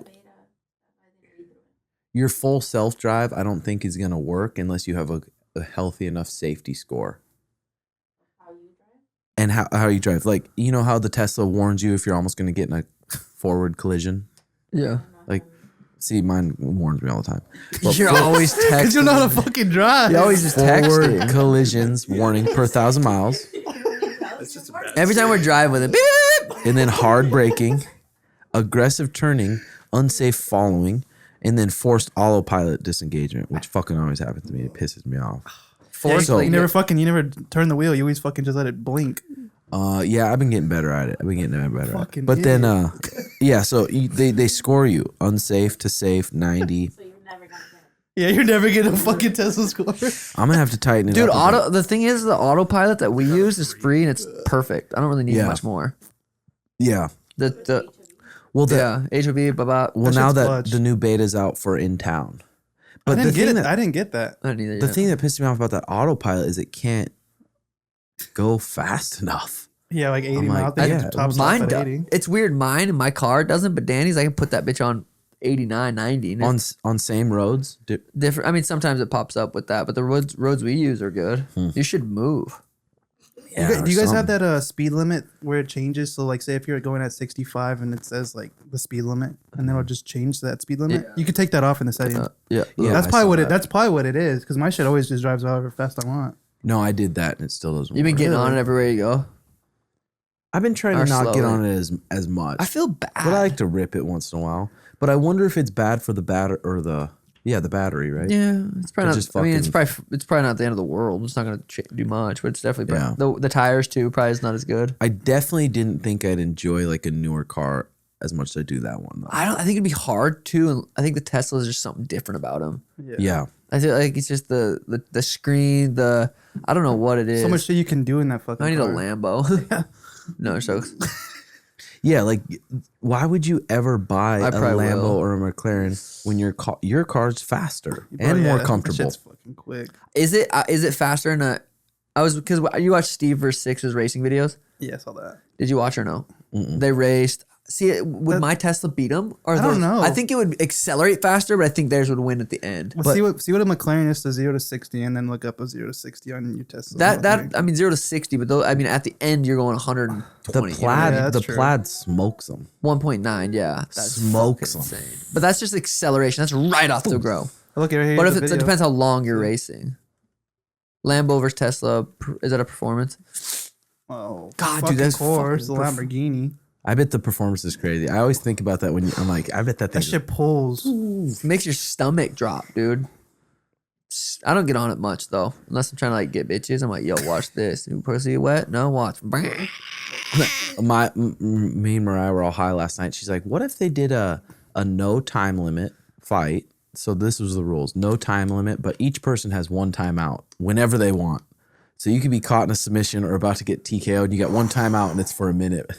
your full self drive, I don't think is gonna work unless you have a healthy enough safety score. And how you drive, like you know how the Tesla warns you if you're almost gonna get in a forward collision. Yeah. Like, see, mine warns me all the time. But You're always texting. Because you're not a fucking drive. You always just forward texting. collisions warning per 1,000 miles, That's just a bad. Every time we're driving with it, beep, and then hard braking, aggressive turning, unsafe following, and then forced autopilot disengagement, which fucking always happens to me. It pisses me off. forced. So- like, You never turn the wheel. You always fucking just let it blink. Yeah, I've been getting better at it. Fucking But then, yeah, so they score you unsafe to safe 90. So you're never gonna get Yeah, you're never getting a fucking Tesla score. I'm gonna have to tighten it Dude, up. the thing is, the autopilot that we use is free and it's perfect. I don't really need Yeah. much more. Yeah. The Well, yeah, HOV, blah. well, That now shit's that clutch. the new beta's out for in town, I but the didn't get thing it. that I didn't get that. I don't need the thing that pissed me off about that autopilot is it can't go fast enough. Yeah, like 80 I'm like, miles. I think yeah, it tops mine off at does. 80. It's weird. Mine and my car doesn't, but Danny's I can put that bitch on 89, 90. And it's On same roads. different. I mean, sometimes it pops up with that, but the roads we use are good. You should move. Yeah, Do you or guys have something. that speed limit where it changes? So, like, say if you're going at 65 and it says like the speed limit, and then it'll just change that speed limit. You can take that off in the settings. Yeah. Yeah, that's I probably saw what that. it. That's probably what it is. Because my shit always just drives however fast I want. No, I did that and it still doesn't. You've been work. getting on it everywhere you go. I've been trying Or to not get slowly. on it as much. I feel bad. But I like to rip it once in a while. But I wonder if it's bad for the battery or the battery, right? Yeah, it's probably To not. just I mean, it's fucking- probably not the end of the world. It's not going to do much, but it's definitely Yeah. the tires too. Probably is not as good. I definitely didn't think I'd enjoy like a newer car as much as I do that one though. I think it'd be hard to. And I think the Tesla is just something different about them. Yeah. I feel like it's just the screen. I don't know what it is. So much shit you can do in that fucking. I need car. a Lambo. No jokes. Yeah, like why would you ever buy I a probably Lambo will. or a McLaren when your car's faster Bro, and yeah, more that comfortable? shit's fucking quick. Is it faster in a? I was because you watched Steve vs. Six's racing videos. Yeah, I saw that. Did you watch or no? They raced. See, would my Tesla beat them? Or I don't know. I think it would accelerate faster, but I think theirs would win at the end. Well, see what a McLaren is to 0 to 60, and then look up a 0 to 60 on your Tesla. I mean 0 to 60, but I mean at the end you're going 120. The plaid, Yeah, that's the true. plaid smokes them. 1.9, yeah. That's Smokes fucking 'em. insane. But that's just acceleration. That's right off the grow. Look right here. But if the it video. depends how long you're racing. Lambo versus Tesla, is that a performance? Oh, God, dude, fucking that's course, the fucking Lamborghini. I bet the performance is crazy. I always think about that when I'm like, I bet that thing. That shit pulls. It makes your stomach drop, dude. I don't get on it much though, unless I'm trying to like get bitches. I'm like, yo, watch this. You pussy wet? No, watch. Me and Mariah were all high last night. She's like, what if they did a no time limit fight? So this was the rules: no time limit, but each person has one timeout whenever they want. So you could be caught in a submission or about to get TKO'd. You got one timeout and it's for a minute.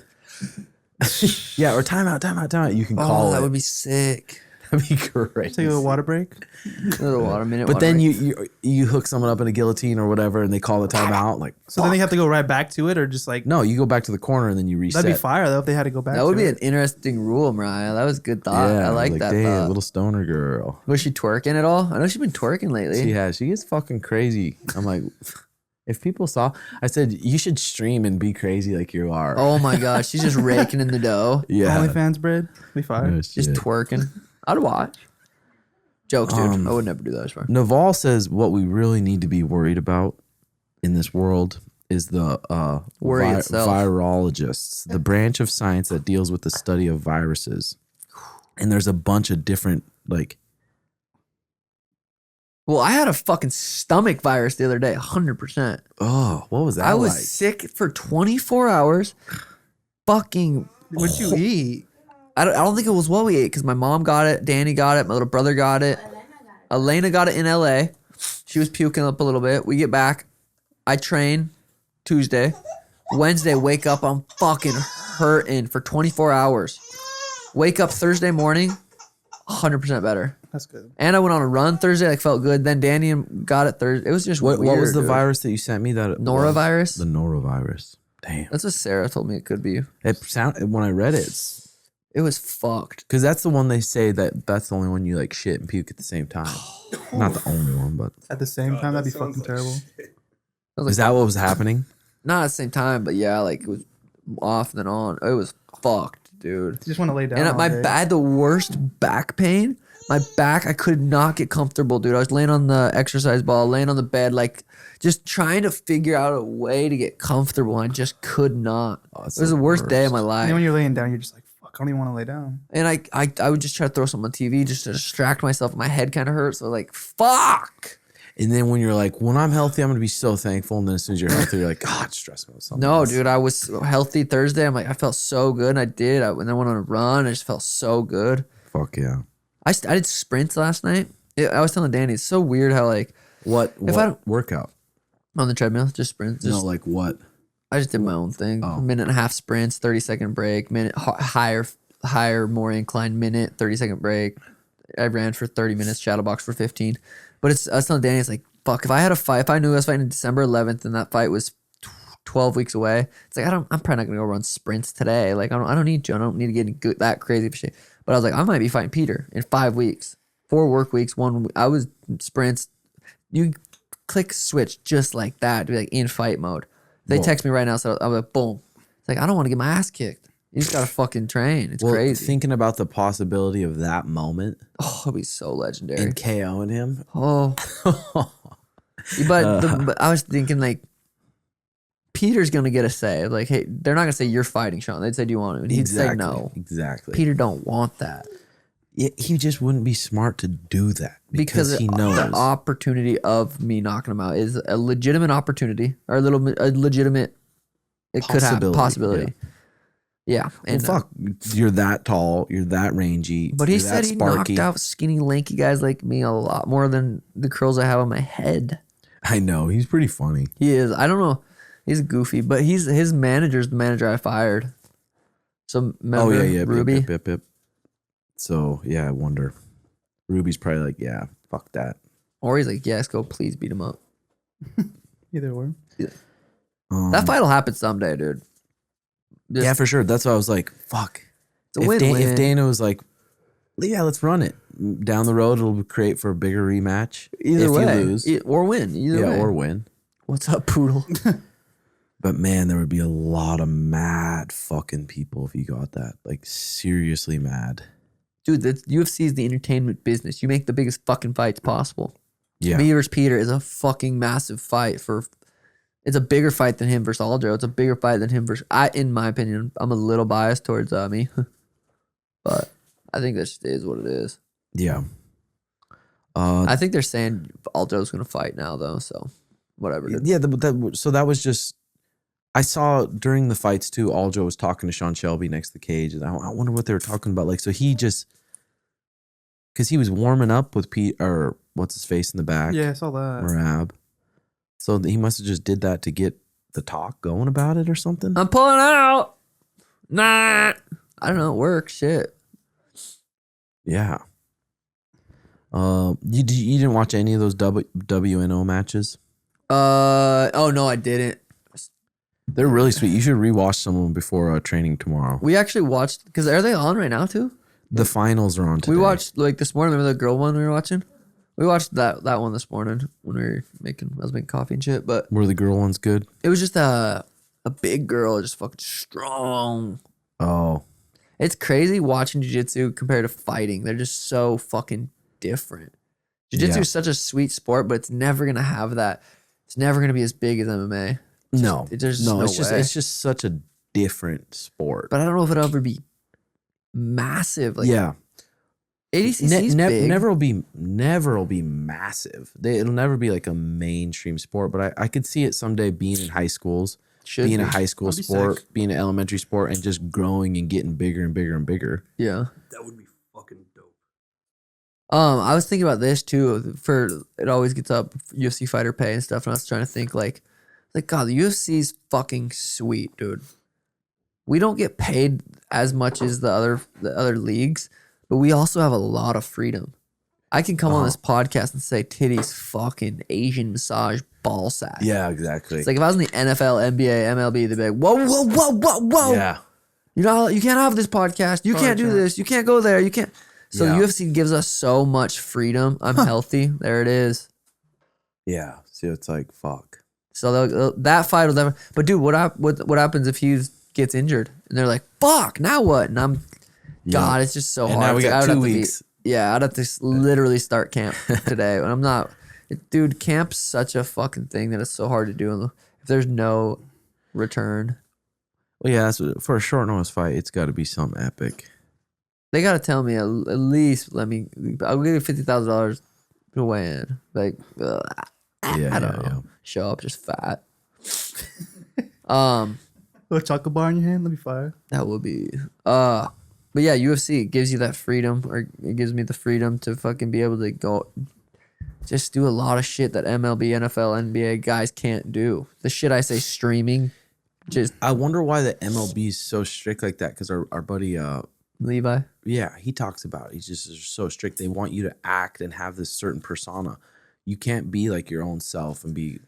Yeah, or timeout. You can call Oh, that it. would be sick. That'd be great. Take a water break. A little water minute. But water then break. you hook someone up in a guillotine or whatever, and they call the timeout. Like, So then they have to go right back to it, or just like no, you go back to the corner and then you reset. that'd be fire though if they had to go back. That would to be it. an interesting rule, Mariah. That was a good thought. Yeah, I like that damn, thought. little stoner girl. Was she twerking at all? I know she's been twerking lately. She has. She is fucking crazy. I'm like, if people saw, I said you should stream and be crazy like you are. Oh my gosh, she's just raking in the dough. yeah. OnlyFans bread. Be fire. No Just shit. twerking. I'd watch. Jokes, dude. I would never do that. As far. Naval says what we really need to be worried about in this world is the Worry itself. virologists, the branch of science that deals with the study of viruses. And there's a bunch of different like. Well, I had a fucking stomach virus the other day, 100%. Oh, what was that? I was like? sick for 24 hours. Fucking. What'd you eat? I don't think it was what we ate because my mom got it, Danny got it, my little brother got it. Elena got it in LA. She was puking up a little bit. We get back. I train Tuesday. Wednesday, wake up. I'm fucking hurting for 24 hours. Wake up Thursday morning, 100% better. That's good. And I went on a run Thursday, like felt good. Then Danny got it Thursday. It was just weird. What was the dude. virus that you sent me? That Norovirus? The norovirus. Damn. That's what Sarah told me it could be. It sound when I read it, It was fucked. because that's the one they say that's the only one you like shit and puke at the same time. Not the only one, but At the same time, that'd be fucking terrible. I was like, is that what was happening? not at the same time, but yeah, like it was off and then on. It was fucked, dude. You just want to lay down. And all my day. I had the worst back pain. My back, I could not get comfortable, dude. I was laying on the exercise ball, laying on the bed, like just trying to figure out a way to get comfortable. I just could not. Oh, It it's was the worst day of my And life. then when you're laying down, you're just like, fuck, I don't even want to lay down. And I would just try to throw something on TV just to distract myself. My head kind of hurts. So like, fuck. And then when you're like, when I'm healthy, I'm gonna be so thankful. And then as soon as you're healthy, you're like, God, stress me with something. No, else." dude, I was healthy Thursday. I'm like, I felt so good. And I did. When I went on a run, I just felt so good. Fuck yeah. I did sprints last night. I was telling Danny, it's so weird how like What I don't- workout? on the treadmill, just sprints. No, Just, like what? I just did my own thing. Oh. Minute and a half sprints, 30-second break, minute higher, more inclined minute, 30-second break. I ran for 30 minutes, shadow box for 15. But I was telling Danny, it's like, fuck, if I had a fight, if I knew I was fighting December 11th and that fight was 12 weeks away, it's like, I'm probably not gonna go run sprints today. Like I don't need to. I don't need to get good, that crazy for shit. But I was like, I might be fighting Peter in 5 weeks, 4 work weeks. I was sprints. You click switch just like that, to be like in fight mode. They Whoa. text me right now, so I'm like, boom. It's like I don't want to get my ass kicked. You just gotta fucking train. It's crazy. Thinking about the possibility of that moment Oh, it'll be so legendary. and KOing him. Oh, but I was thinking like Peter's gonna get a say. Like, hey, they're not gonna say you're fighting Sean. They'd say, do you want to? And he'd say no. Exactly. Peter don't want that He just wouldn't be smart to do that because he knows. the opportunity of me knocking him out is a legitimate opportunity or a legitimate. It could happen possibility. Yeah, and well, fuck, you're that tall, you're that rangy. but he you're said that he sparky. knocked out skinny, lanky guys like me a lot more than the curls I have on my head. I know he's pretty funny. He is. I don't know. He's goofy, but his manager's the manager I fired. So remember Ruby? Yep. So yeah, I wonder. Ruby's probably like, yeah, fuck that. Or he's like, yes, go please beat him up. Either or. That fight will happen someday, dude. Just- Yeah, for sure. That's why I was like, fuck. It's a win-win. If Dana was like, yeah, let's run it down the road, it'll create for a bigger rematch. Either if way, you lose, or win. Either way. or win. What's up, Poodle? But man, there would be a lot of mad fucking people if you got that. Like seriously mad. Dude, the UFC is the entertainment business. You make the biggest fucking fights possible. Yeah. Me versus Peter is a fucking massive fight it's a bigger fight than him versus Aljo. It's a bigger fight than him versus in my opinion. I'm a little biased towards me. But I think that just is what it is. Yeah. I think they're saying Aljo's gonna fight now though, so whatever. Dude. Yeah, so that was just I saw during the fights too, Aljo was talking to Sean Shelby next to the cage, and I wonder what they were talking about. Like, so he just because he was warming up with Pete or what's his face in the back, Yeah, I saw that. Marab. So he must have just did that to get the talk going about it or something. I'm pulling out. Nah. I don't know. It works. Shit. Yeah. You didn't watch any of those WNO matches? Oh no, I didn't. They're really sweet. You should rewatch some of them before training tomorrow. We actually watched because are they on right now too? The finals are on today. We watched like this morning. Remember the girl one we were watching? We watched that one this morning when we were I was making coffee and shit. But Were the girl ones good? it was just a big girl, just fucking strong. Oh, It's crazy watching jiu-jitsu compared to fighting. They're just so fucking different. Jiu-jitsu Yeah. is such a sweet sport, but it's never gonna have that. it's never gonna be as big as MMA. No, There's no, no it's just way. it's just such a different sport. But I don't know if it'll ever be massive. Like yeah, ADCC is big. never will be massive. It'll never be like a mainstream sport. But I could see it someday being in high schools, being a high school That'd be sport, sick. being an elementary sport, and just growing and getting bigger and bigger and bigger. Yeah. That would be fucking dope. I was thinking about this too. For it always gets up UFC fighter pay and stuff, and I was trying to think like God, the UFC's fucking sweet, dude. We don't get paid as much as the other leagues, but we also have a lot of freedom. I can come on this podcast and say titties, fucking Asian massage, ball sack. Yeah, exactly. It's like if I was in the NFL, NBA, MLB, they'd be like, whoa. yeah, You know, you can't have this podcast. You can't do this. You can't go there. You can't. So Yeah. the UFC gives us so much freedom. I'm healthy. There it is. yeah. So it's like fuck. So that fight will never. But dude, what happens if he gets injured and they're like, "Fuck, now what?" And I'm, God, it's just so And hard. now we got I would 2 have to be- weeks. yeah, I'd have to literally start camp today, and I'm not. Dude, camp's such a fucking thing that it's so hard to do if there's no return. Well, yeah, for a short notice fight, it's got to be something epic. They gotta tell me at least let me. I'll give you $50,000 to weigh in. Like, I don't know. Show up just fat. Little chocolate bar in your hand, let me fire. That would be. But yeah, UFC gives you that freedom, or it gives me the freedom to fucking be able to go, just do a lot of shit that MLB, NFL, NBA guys can't do. The shit I say streaming, just I wonder why the MLB is so strict like that. Because our buddy, Levi. yeah, he talks about it. He's just so strict. They want you to act and have this certain persona. You can't be like your own self and be.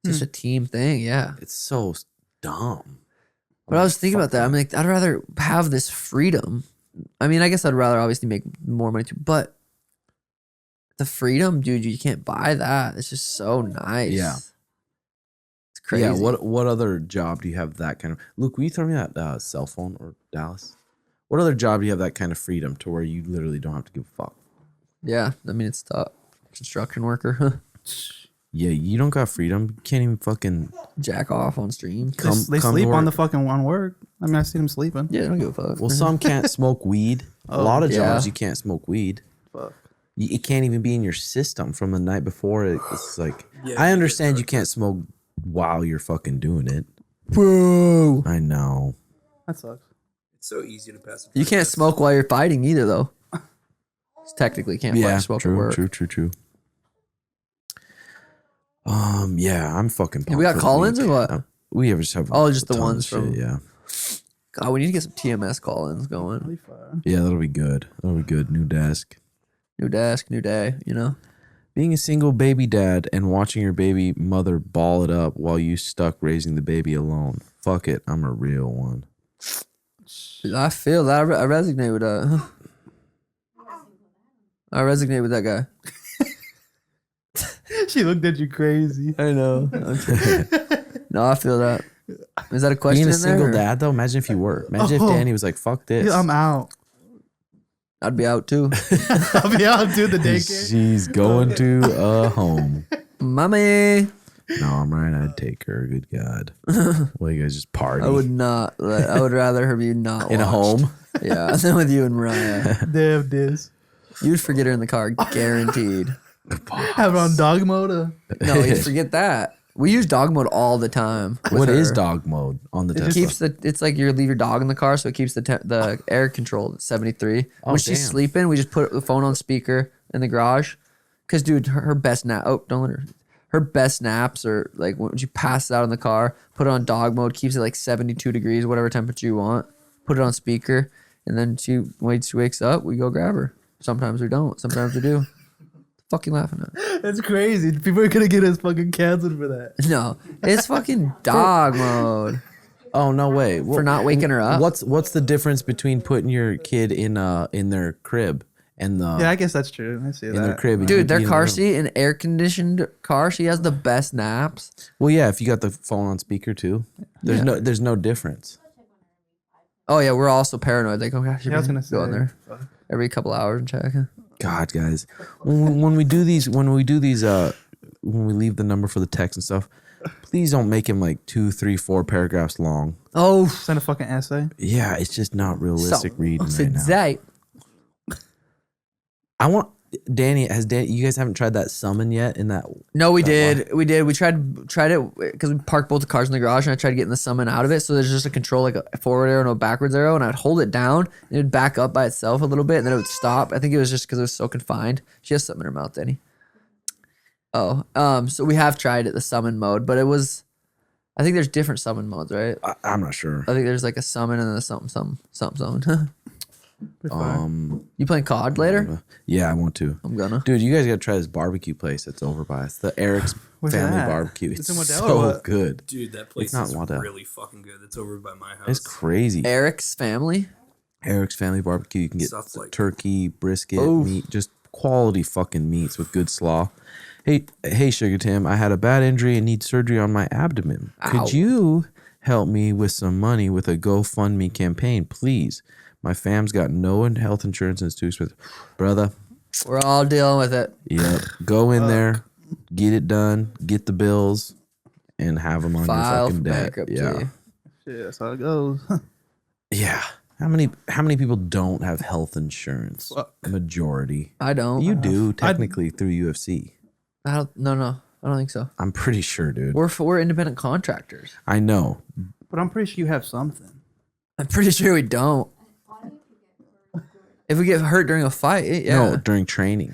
Just a team thing, yeah. It's so dumb. But I was thinking about that. I'm like, I'd rather have this freedom. I mean, I guess I'd rather obviously make more money too, but the freedom, dude, you can't buy that. It's just so nice. Yeah. It's crazy. Yeah. What other job do you have that kind of? Luke, will you throw me that cell phone, or Dallas? What other job do you have that kind of freedom to where you literally don't have to give a fuck? Yeah, I mean, it's tough. Construction worker. Yeah, you don't got freedom. You can't even fucking. Jack off on stream. They Come to sleep on work. the fucking one work. I mean, I see them sleeping. Yeah, I don't give a fuck. Well, some can't smoke weed. A lot of jobs you can't smoke weed. Fuck. It can't even be in your system from the night before. It's like Yeah, I you understand get you can't smoke while you're fucking doing it. Bro. I know. That sucks. It's so easy to pass. You can't smoke while you're fighting either, though. Technically, can't Yeah, fucking smoke at work. true. Yeah, I'm fucking. Hey, we got pumped for the call-ins week. or what? We ever just have. Oh, just a the ton of ones from- shit, Yeah, God, we need to get some TMS call-ins going. Really fire. yeah, that'll be good. That'll be good. New desk. New desk, new day, you know? Being a single baby dad and watching your baby mother ball it up while you stuck raising the baby alone. Fuck it, I'm a real one. I feel that. I resonate with that. I resonate with that guy. She looked at you crazy. I know. No, I feel that. Is that a question Being a in there? single or- dad though, imagine if you were. Imagine if Oh. Danny was like, "Fuck this." Yeah, I'm out. I'd be out too. I'll be out to the daycare. She's going to a home. Mommy. No, I'm right. I'd take her. Good God. Well, you guys just party I would not. I would rather her be not in a watched. home. Yeah, than with you and Mariah. Damn this. You'd forget her in the car, guaranteed. Have it on dog mode. No, you'd forget that. We use dog mode all the time. with What is her. dog mode on the It Tesla? keeps it's like you leave your dog in the car, so it keeps the air controlled at 73. Oh, When she's damn. sleeping, we just put the phone on speaker in the garage. Cause dude, her best nap. Oh, don't let her. Her best naps are like when she passes out in the car. Put it on dog mode, keeps it like 72 degrees, whatever temperature you want. Put it on speaker, and then when she wakes up, we go grab her. Sometimes we don't. Sometimes we do. Fucking laughing at. That's crazy. People are gonna get us fucking canceled for that. No, it's fucking dog mode Oh no way! for not waking her up. What's the difference between putting your kid in their crib and the Yeah, I guess that's true. I see in their that. crib? and Dude, you their being in car the room? seat, an air conditioned car, she has the best naps. Well, yeah, if you got the phone on speaker too, there's no difference. Oh yeah, we're also paranoid. Like, oh gosh, Yeah, I was gonna say. go in there every couple hours and check. God, guys, when we do these when we leave the number for the text and stuff, please don't make him like 2, 3, 4 paragraphs long. Oh, Send a fucking essay. Yeah, it's just not realistic reading right now. Today. I want Danny. You guys haven't tried that summon yet? In that? No, we that did. We did. We tried it because we parked both the cars in the garage, and I tried getting the summon out of it. So there's just a control, like a forward arrow and a backwards arrow, and I'd hold it down, and it'd back up by itself a little bit, and then it would stop. I think it was just because it was so confined. She has something in her mouth, Danny. Oh, so we have tried it, the summon mode, but it was. I think there's different summon modes, right? I'm not sure. I think there's like a summon and then a something. You playing COD later? Yeah, I want to. I'm gonna. Dude, you guys got to try this barbecue place that's over by us. The Eric's Where's Family that? Barbecue. It's It's in Waddell or so what? good. Dude, that place not is Waddell. really fucking good. It's over by my house. It's crazy. Eric's Family. Eric's Family Barbecue. You can get Stuff like- turkey, brisket, Oof. meat, just quality fucking meats with good slaw. Hey, Sugar Tim, I had a bad injury and need surgery on my abdomen. Ow. Could you help me with some money with a GoFundMe campaign, please? My fam's got no health insurance and it's too expensive. Brother, We're all dealing with it. yep. Go in there, get it done, get the bills, and have them on File your for fucking debt. bankruptcy. Yeah. Shit, that's how it goes. Yeah. How many people don't have health insurance? Fuck. Majority. I don't. You do technically through UFC. I don't. No. I don't think so. I'm pretty sure, dude. We're independent contractors. I know. But I'm pretty sure you have something. I'm pretty sure we don't. If we get hurt during a fight, yeah. No, during training.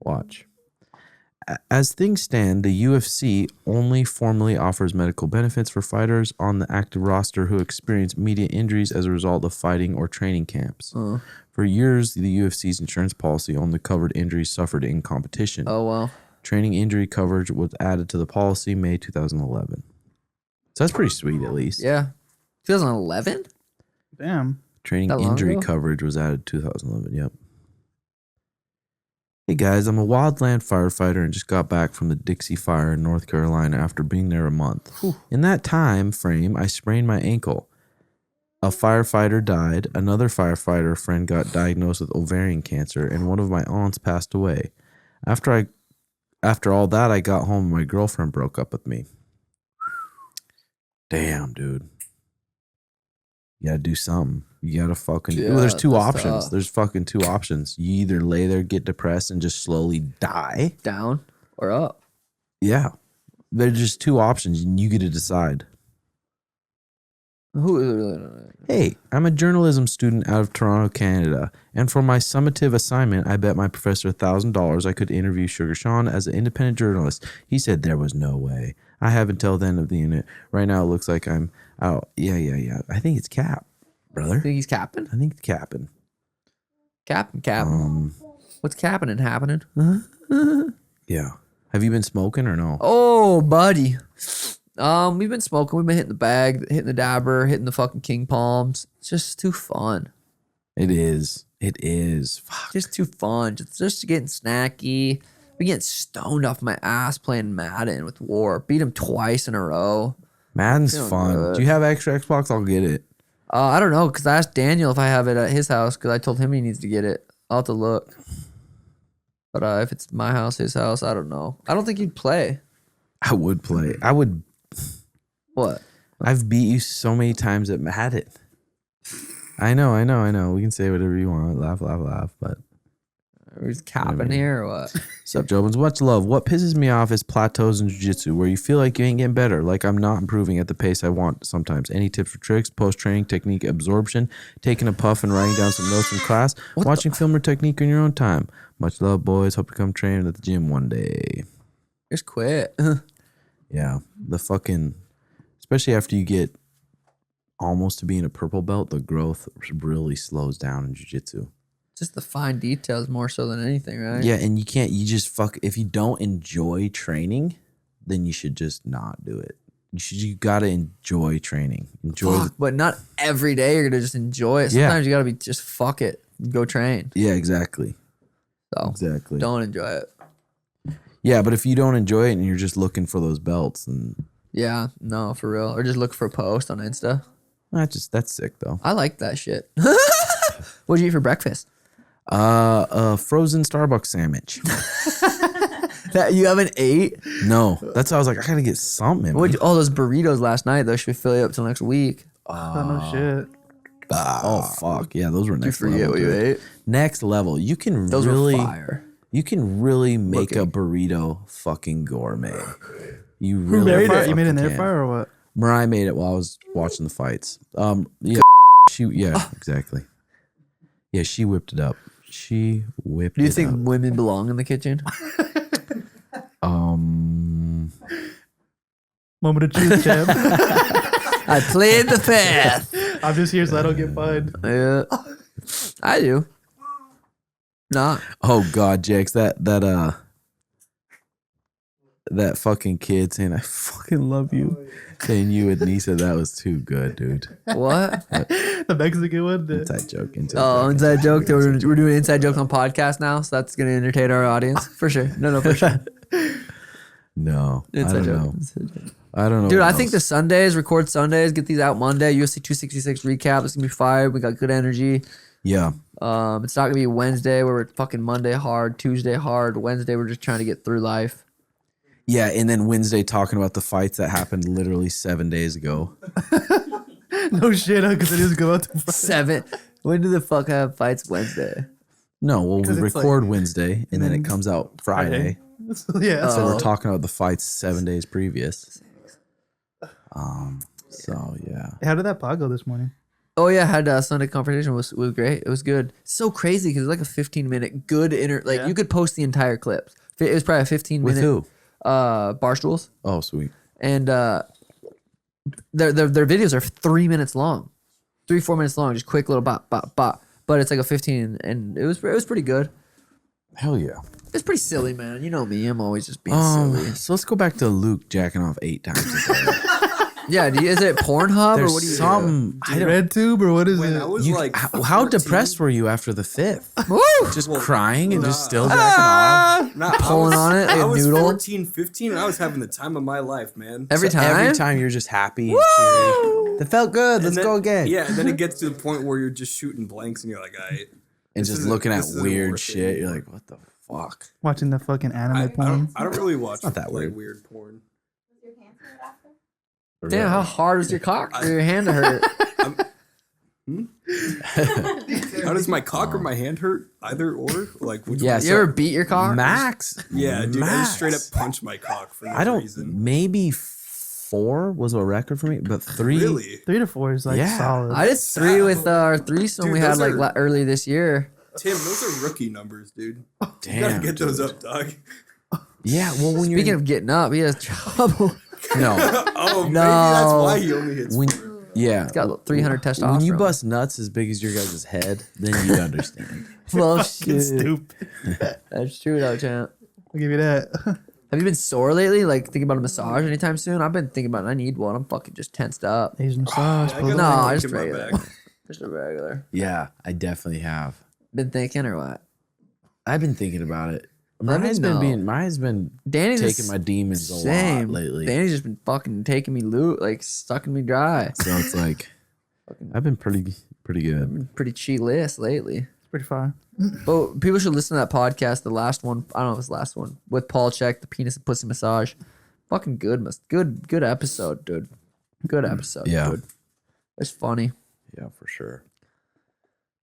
Watch. As things stand, the UFC only formally offers medical benefits for fighters on the active roster who experience immediate injuries as a result of fighting or training camps. For years, the UFC's insurance policy only covered injuries suffered in competition. Oh well. Training injury coverage was added to the policy May 2011. So that's pretty sweet, at least. Yeah. 2011. Damn. Training That long injury ago? coverage was added 2011. Yep. Hey guys, I'm a wildland firefighter and just got back from the Dixie Fire in North Carolina after being there a month. In that time frame, I sprained my ankle. A firefighter died, another firefighter friend got diagnosed with ovarian cancer, and one of my aunts passed away. After all that, I got home and my girlfriend broke up with me. Damn, dude. You gotta do something. You gotta fucking. Yeah, Well, there's two that's options. tough. There's fucking two options. You either lay there, get depressed, and just slowly die. Down or up. Yeah. There's just two options, and you get to decide. Hey, I'm a journalism student out of Toronto, Canada, and for my summative assignment, I bet my professor $1,000 I could interview Sugar Sean as an independent journalist. He said there was no way. I have until the end of the unit. Right now, it looks like I'm out. Yeah. I think it's Cap, brother. Think he's capping? I think it's capping. Capping. What's capping and happening? Yeah. Have you been smoking or no? Oh, buddy. We've been smoking. We've been hitting the bag, hitting the dabber, hitting the fucking king palms. It's just too fun. It is. It is. Fuck. Just too fun. Just getting snacky. Been getting stoned off my ass playing Madden with War. Beat him twice in a row. Madden's Feeling fun. good. Do you have extra Xbox? I'll get it. I don't know, because I asked Daniel if I have it at his house, because I told him he needs to get it. I'll have to look. But if it's my house, his house, I don't know. I don't think he'd play. I would play. I would. What? I've beat you so many times at Madden. I know. We can say whatever you want. Laugh. But Are we capping here or what? sup, Jobins? Much love. What pisses me off is plateaus in jiu-jitsu where you feel like you ain't getting better, like I'm not improving at the pace I want sometimes. Any tips or tricks? Post-training technique absorption, taking a puff and writing down some notes from class, watching film or technique in your own time. Much love, boys. Hope to come train at the gym one day. Just quit. Yeah, the fucking, especially after you get almost to being a purple belt, the growth really slows down in jiu-jitsu. Just the fine details more so than anything, right? Yeah, and you just if you don't enjoy training, then you should just not do it. You gotta enjoy training. Enjoy. But not every day you're gonna just enjoy it. Yeah. Sometimes you gotta be just fuck it. Go train. Yeah, exactly. So Exactly. don't enjoy it. Yeah, but if you don't enjoy it and you're just looking for those belts, then Yeah, no, for real. Or just look for a post on Insta. that's sick though. I like that shit. What'd you eat for breakfast? A frozen Starbucks sandwich. That you haven't ate? No, that's why I was like, I gotta get something. In me. Oh, those burritos last night though should fill you up till next week. Oh, no shit. Oh fuck yeah, those were You next forget level. what you dude. ate? Next level. You can Those really, were fire. you can really make a Looking. burrito fucking gourmet. You Who really made it? fucking You made it in the air can. fryer or what? Mariah made it while I was watching the fights. Yeah, exactly. Yeah, she whipped it up. She whipped. Do you it think up. women belong in the kitchen? Moment of truth, champ. I played the fifth. I'm just here so I don't get fined. Yeah, I do. Not. Oh God, Jax, that fucking kid saying I fucking love you, saying you and Nisa, that was too good, dude. What? The Mexican one. Inside joke. Oh, inside joke. We're doing inside jokes on podcast now, so that's gonna entertain our audience for sure. No, for sure. No, I Inside don't joke. know. Inside joke. I don't know. Dude, what I think the else. Sundays, record Sundays, get these out Monday. UFC 266 recap. It's gonna be fire. We got good energy. Yeah, It's not gonna be Wednesday where we're fucking Monday hard, Tuesday hard. Wednesday we're just trying to get through life. yeah, and then Wednesday talking about the fights that happened literally 7 days ago. No shit, because it is go out to Friday. 7. When do the fuck have fights Wednesday? No, well, we 'Cause it's record Wednesday and then it then comes out Friday. Yeah. So Oh. we're talking about the fights 7 days previous. So yeah. How did that pod go this morning? Oh yeah, had Sunday conversation was great. It was good. So crazy because it's like a 15-minute good Yeah. you could post the entire clips. It was probably a 15-minute. With who? Barstools. Oh, sweet. And their videos are 3 minutes long, 3-4 minutes long, just quick little bop bop bop. But it's like a 15, and it was pretty good. Hell yeah. It's pretty silly, man. You know me, I'm always just being silly. So let's go back to Luke jacking off 8 times a day. Yeah, is it Pornhub or There's what do you some. I don't. Red tube or what is When it? I was You, like, how 14, depressed were you after the 5th? Woo! Just Well, crying and just nah. still jacking off. Nah, Pulling on it like I a was noodle? 14, 15, and I was having the time of my life, man. Every So time? Every time you're just happy and cheery. That felt good. And Let's then- go again. Yeah, and then it gets to the point where you're just shooting blanks, and you're like, And This just isn't- looking at this isn't weird worth shit. it. You're like, what the fuck? Watching the fucking anime porn. I don't really watch not that like, weird. weird porn. Damn, how hard was your cock or your hand to hurt? How does my cock or my hand hurt? Either or? Like, which Yeah, one? You ever beat your cock? Max? Yeah, dude, I Max. just straight up punch my cock for no I don't. reason. Maybe 4 was a record for me, but 3. Really? 3 to 4 is like Yeah. solid. I did 3 with our threesome Dude, we had those like are- early this year. Tim, those are rookie numbers, dude. You Damn. gotta get those dude. up, dog. Yeah. Well, when Speaking you're of getting up, he has trouble. no, Oh, maybe No. that's why he only hits. when yeah, Got 300 testosterone. when you bust nuts as big as your guys' head, then you understand. well, Fucking shit. stupid. That's true though, champ. I'll give you that. Have you been sore lately? Like thinking about a massage anytime soon? I've been thinking about I need one. I'm fucking just tensed up. Asian massage. I got please. No, like I a just kick in my regular. back. Just a regular. Yeah, I definitely have. Been thinking or what? I've been thinking about it. Let me know. Mine's been Danny's taking just my demons a same. lot lately. Danny's just been fucking taking me loot, like sucking me dry. So it's like I've been pretty good. Been pretty cheatless lately. It's pretty fine. But people should listen to that podcast. The last one, I don't know if it's the last one with Paul Check, the penis and pussy massage. Fucking good, good episode, dude. Good episode, Yeah. dude. It's funny. Yeah, for sure.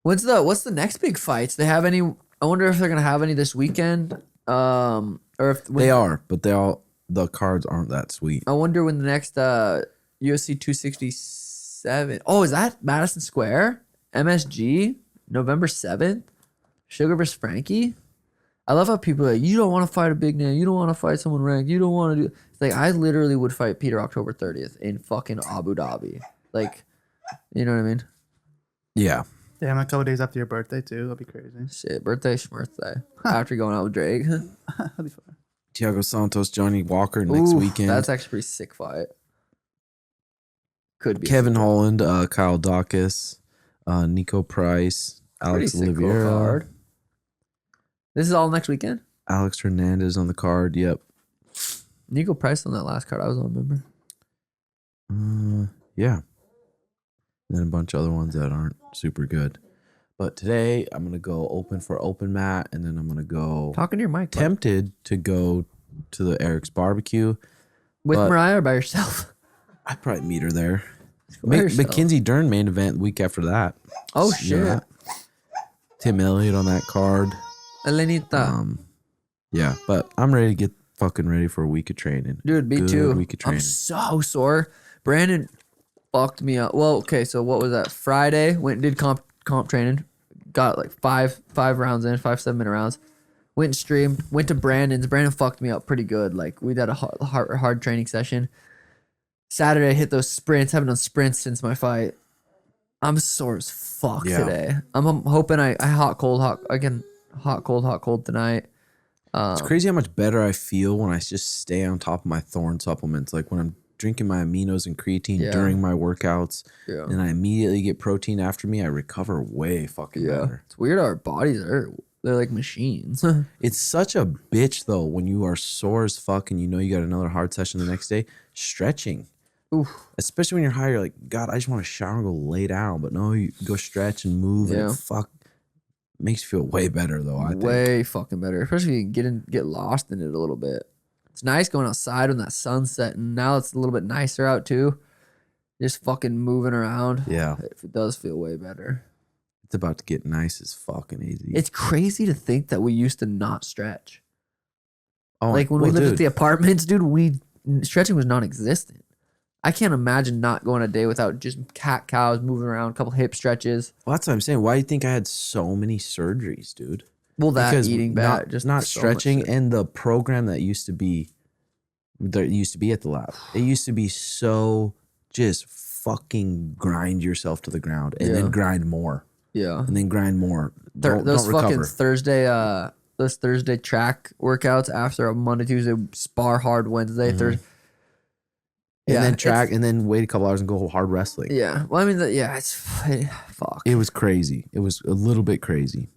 What's the next big fights? They have any? I wonder if they're gonna have any this weekend. Or if They are, but the cards aren't that sweet. I wonder when the next UFC 267. Oh, is that Madison Square? MSG, November 7th. Sugar vs. Frankie. I love how people are like, you don't want to fight a big name. You don't want to fight someone ranked. You don't want to do. It's like I literally would fight Peter October 30th in fucking Abu Dhabi. Like, you know what I mean? Yeah. Damn, a couple days after your birthday too. That'll be crazy. Shit, birthday, schmirthday. After going out with Drake. That'll be fun. Thiago Santos, Johnny Walker next Ooh, weekend. That's actually a pretty sick fight. Could be. Kevin Holland, Kyle Dawkins, Nico Price, Pretty Alex sick Oliveira, card. This is all next weekend? Alex Hernandez on the card. Yep. Nico Price on that last card I was on, remember? Yeah. And then a bunch of other ones that aren't super good. But today I'm gonna go open for open mat, and then I'm gonna go Talking to your mic. bud. tempted to go to the Eric's barbecue. With But- Mariah or by yourself? I'd probably meet her there. By yourself. Mackenzie Dern main event the week after that. Oh, You know shit. that? Tim Elliott on that card. Elenita. Yeah, but I'm ready to get fucking ready for a week of training. Dude, me Good too. Week of I'm training. so sore. Brandon fucked me up. Well, okay, so what was that? Friday, went and did comp training. Got like five rounds in, 5 7-minute rounds. Went and streamed. Went to Brandon's. Brandon fucked me up pretty good. Like we did a hard training session. Saturday, I hit those sprints. Haven't done sprints since my fight. I'm sore as fuck Yeah. today. I'm hoping I hot cold tonight. It's crazy how much better I feel when I just stay on top of my thorn supplements. Like when I'm drinking my aminos and creatine Yeah. during my workouts, Yeah. and I immediately get protein after me, I recover way fucking better. It's weird how our bodies they're like machines. It's such a bitch though when you are sore as fuck and you know you got another hard session the next day. Stretching. Oof. Especially when you're high, you're like, God, I just want to shower and go lay down. But no, you go stretch and move Yeah. and fuck. Makes you feel way better though, I think. Way fucking better, especially if you get lost in it a little bit. It's nice going outside when that sun's setting. Now it's a little bit nicer out too. Just fucking moving around. Yeah. It does feel way better. It's about to get nice as fucking easy. It's crazy to think that we used to not stretch. oh, Like when we well, lived dude, at the apartments, dude, stretching was non-existent. I can't imagine not going a day without just cows moving around, a couple hip stretches. well, that's what I'm saying. Why do you think I had so many surgeries, dude? Well, that Because eating not, bad, just not so much stretching shit. and the program that used to be at the lab. It used to be so just fucking grind yourself to the ground and Yeah. then grind more Yeah. and then grind more. Don't Those fucking recover. Thursday track workouts after a Monday, Tuesday spar hard Wednesday, Thursday. And then it's- track and then wait a couple hours and go hard wrestling. Yeah. Well, I mean, it's fuck. It was crazy. It was a little bit crazy.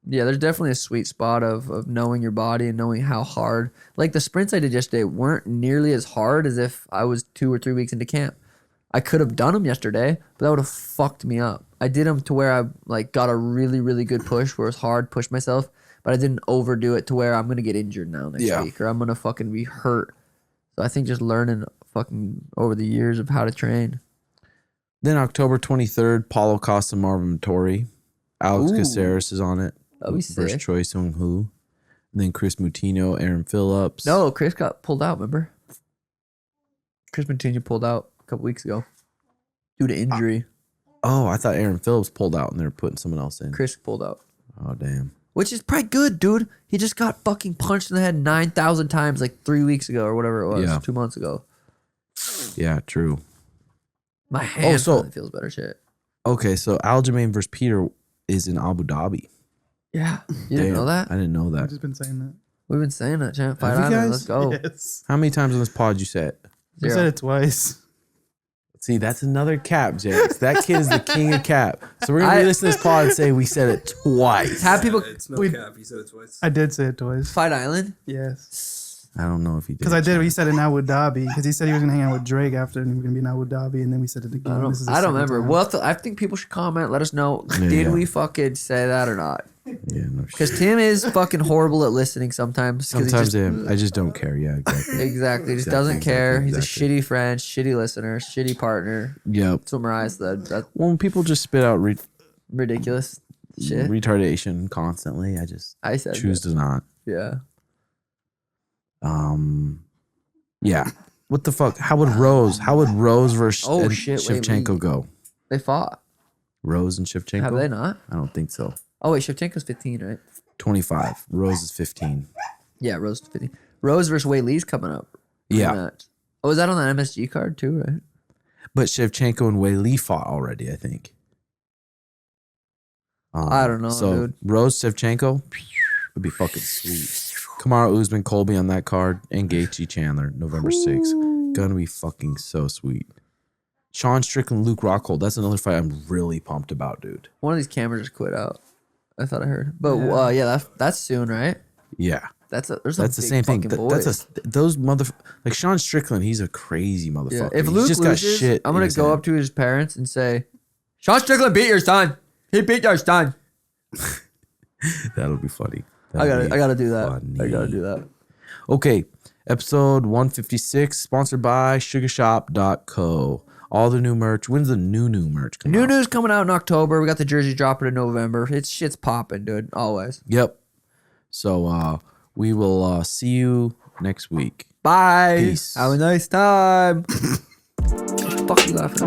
Yeah, there's definitely a sweet spot of knowing your body and knowing how hard. Like the sprints I did yesterday weren't nearly as hard as if I was 2 or 3 weeks into camp. I could have done them yesterday, but that would have fucked me up. I did them to where I like got a really, really good push where it was hard, pushed myself, but I didn't overdo it to where I'm gonna get injured now next Yeah. week or I'm gonna fucking be hurt. So I think just learning fucking over the years of how to train. Then October 23rd, Paulo Costa, Marvin Vittori. Alex Ooh. Caceres is on it. That'd be Versus sick. Choi Sung-Hoo. And then Chris Moutinho, Aaron Phillips. No, Chris got pulled out, remember? Chris Moutinho pulled out a couple weeks ago due to injury. Oh, I thought Aaron Phillips pulled out and they were putting someone else in. Chris pulled out. Oh, damn. Which is probably good, dude. He just got fucking punched in the head 9,000 times like 3 weeks ago or whatever it was, Yeah. 2 months ago. Yeah, true. My hand so- finally feels better shit. Okay, so Aljamain versus Peter is in Abu Dhabi. Yeah. You didn't know Damn, that? I didn't know I've that. just been saying that. We've been saying that, champ. Fight Have you Island. guys? Let's go. Yes. How many times on this pod you said it? I said it twice. See, that's another cap, Jax. That kid is the king of cap. So we're going to I- listen to this pod and say we said it twice. Have people It's no We- cap. You said it twice. I did say it twice. Fight Island? Yes. I don't know if he did. Because I did. We said it in Abu Dhabi. Because he said he was going to hang out with Drake after and we were going to be in Abu Dhabi. And then we said it again. This is the I don't second remember. time. Well, I think people should comment. Let us know. Yeah, Did yeah. we fucking say that or not? Yeah, no shit. Because Tim is fucking horrible at listening sometimes. 'cause he Sometimes just- I just don't care. Yeah, exactly. Exactly. He just Exactly, doesn't care. exactly, He's exactly. a shitty friend, shitty listener, shitty partner. Yep. That's what Mariah said. That's Well, when people just spit out ridiculous shit. retardation constantly, I just I said choose that. to not. Yeah. Yeah. What the fuck? How would Rose versus Oh, and shit, wait, Shevchenko go? They fought. Rose and Shevchenko? Have they not? I don't think so. Oh, wait. Shevchenko's 15, right? 25. Rose is 15. Yeah, Rose is 15. Rose versus Wei Lee's coming up. Yeah. Rematch. Oh, is that on the MSG card too, right? But Shevchenko and Wei Li fought already, I think. I don't know, So dude. Rose Shevchenko would be fucking sweet. Kamaru Usman, Colby on that card, and Gaethje Chandler, November 6th. Gonna be fucking so sweet. Sean Strickland, Luke Rockhold. That's another fight I'm really pumped about, dude. One of these cameras just quit out. I thought I heard. But Yeah. yeah, that's soon, right? Yeah. There's some That's the big same thing. fucking That's boys. those like Sean Strickland. He's a crazy Yeah. motherfucker. If He's Luke just got loses, shit I'm in gonna his go head. up to his parents and say, "Sean Strickland beat your son. He beat your son." That'll be funny. I That'll be gotta do that. I funny. gotta do that. Okay, episode 156, sponsored by sugarshop.co. All the new merch. When's the new merch coming out? News coming out in October. We got the jersey dropping in November. Shit's popping, dude. Always. Yep. So we will see you next week. Bye. Peace. Have a nice time. Fuck you laughing.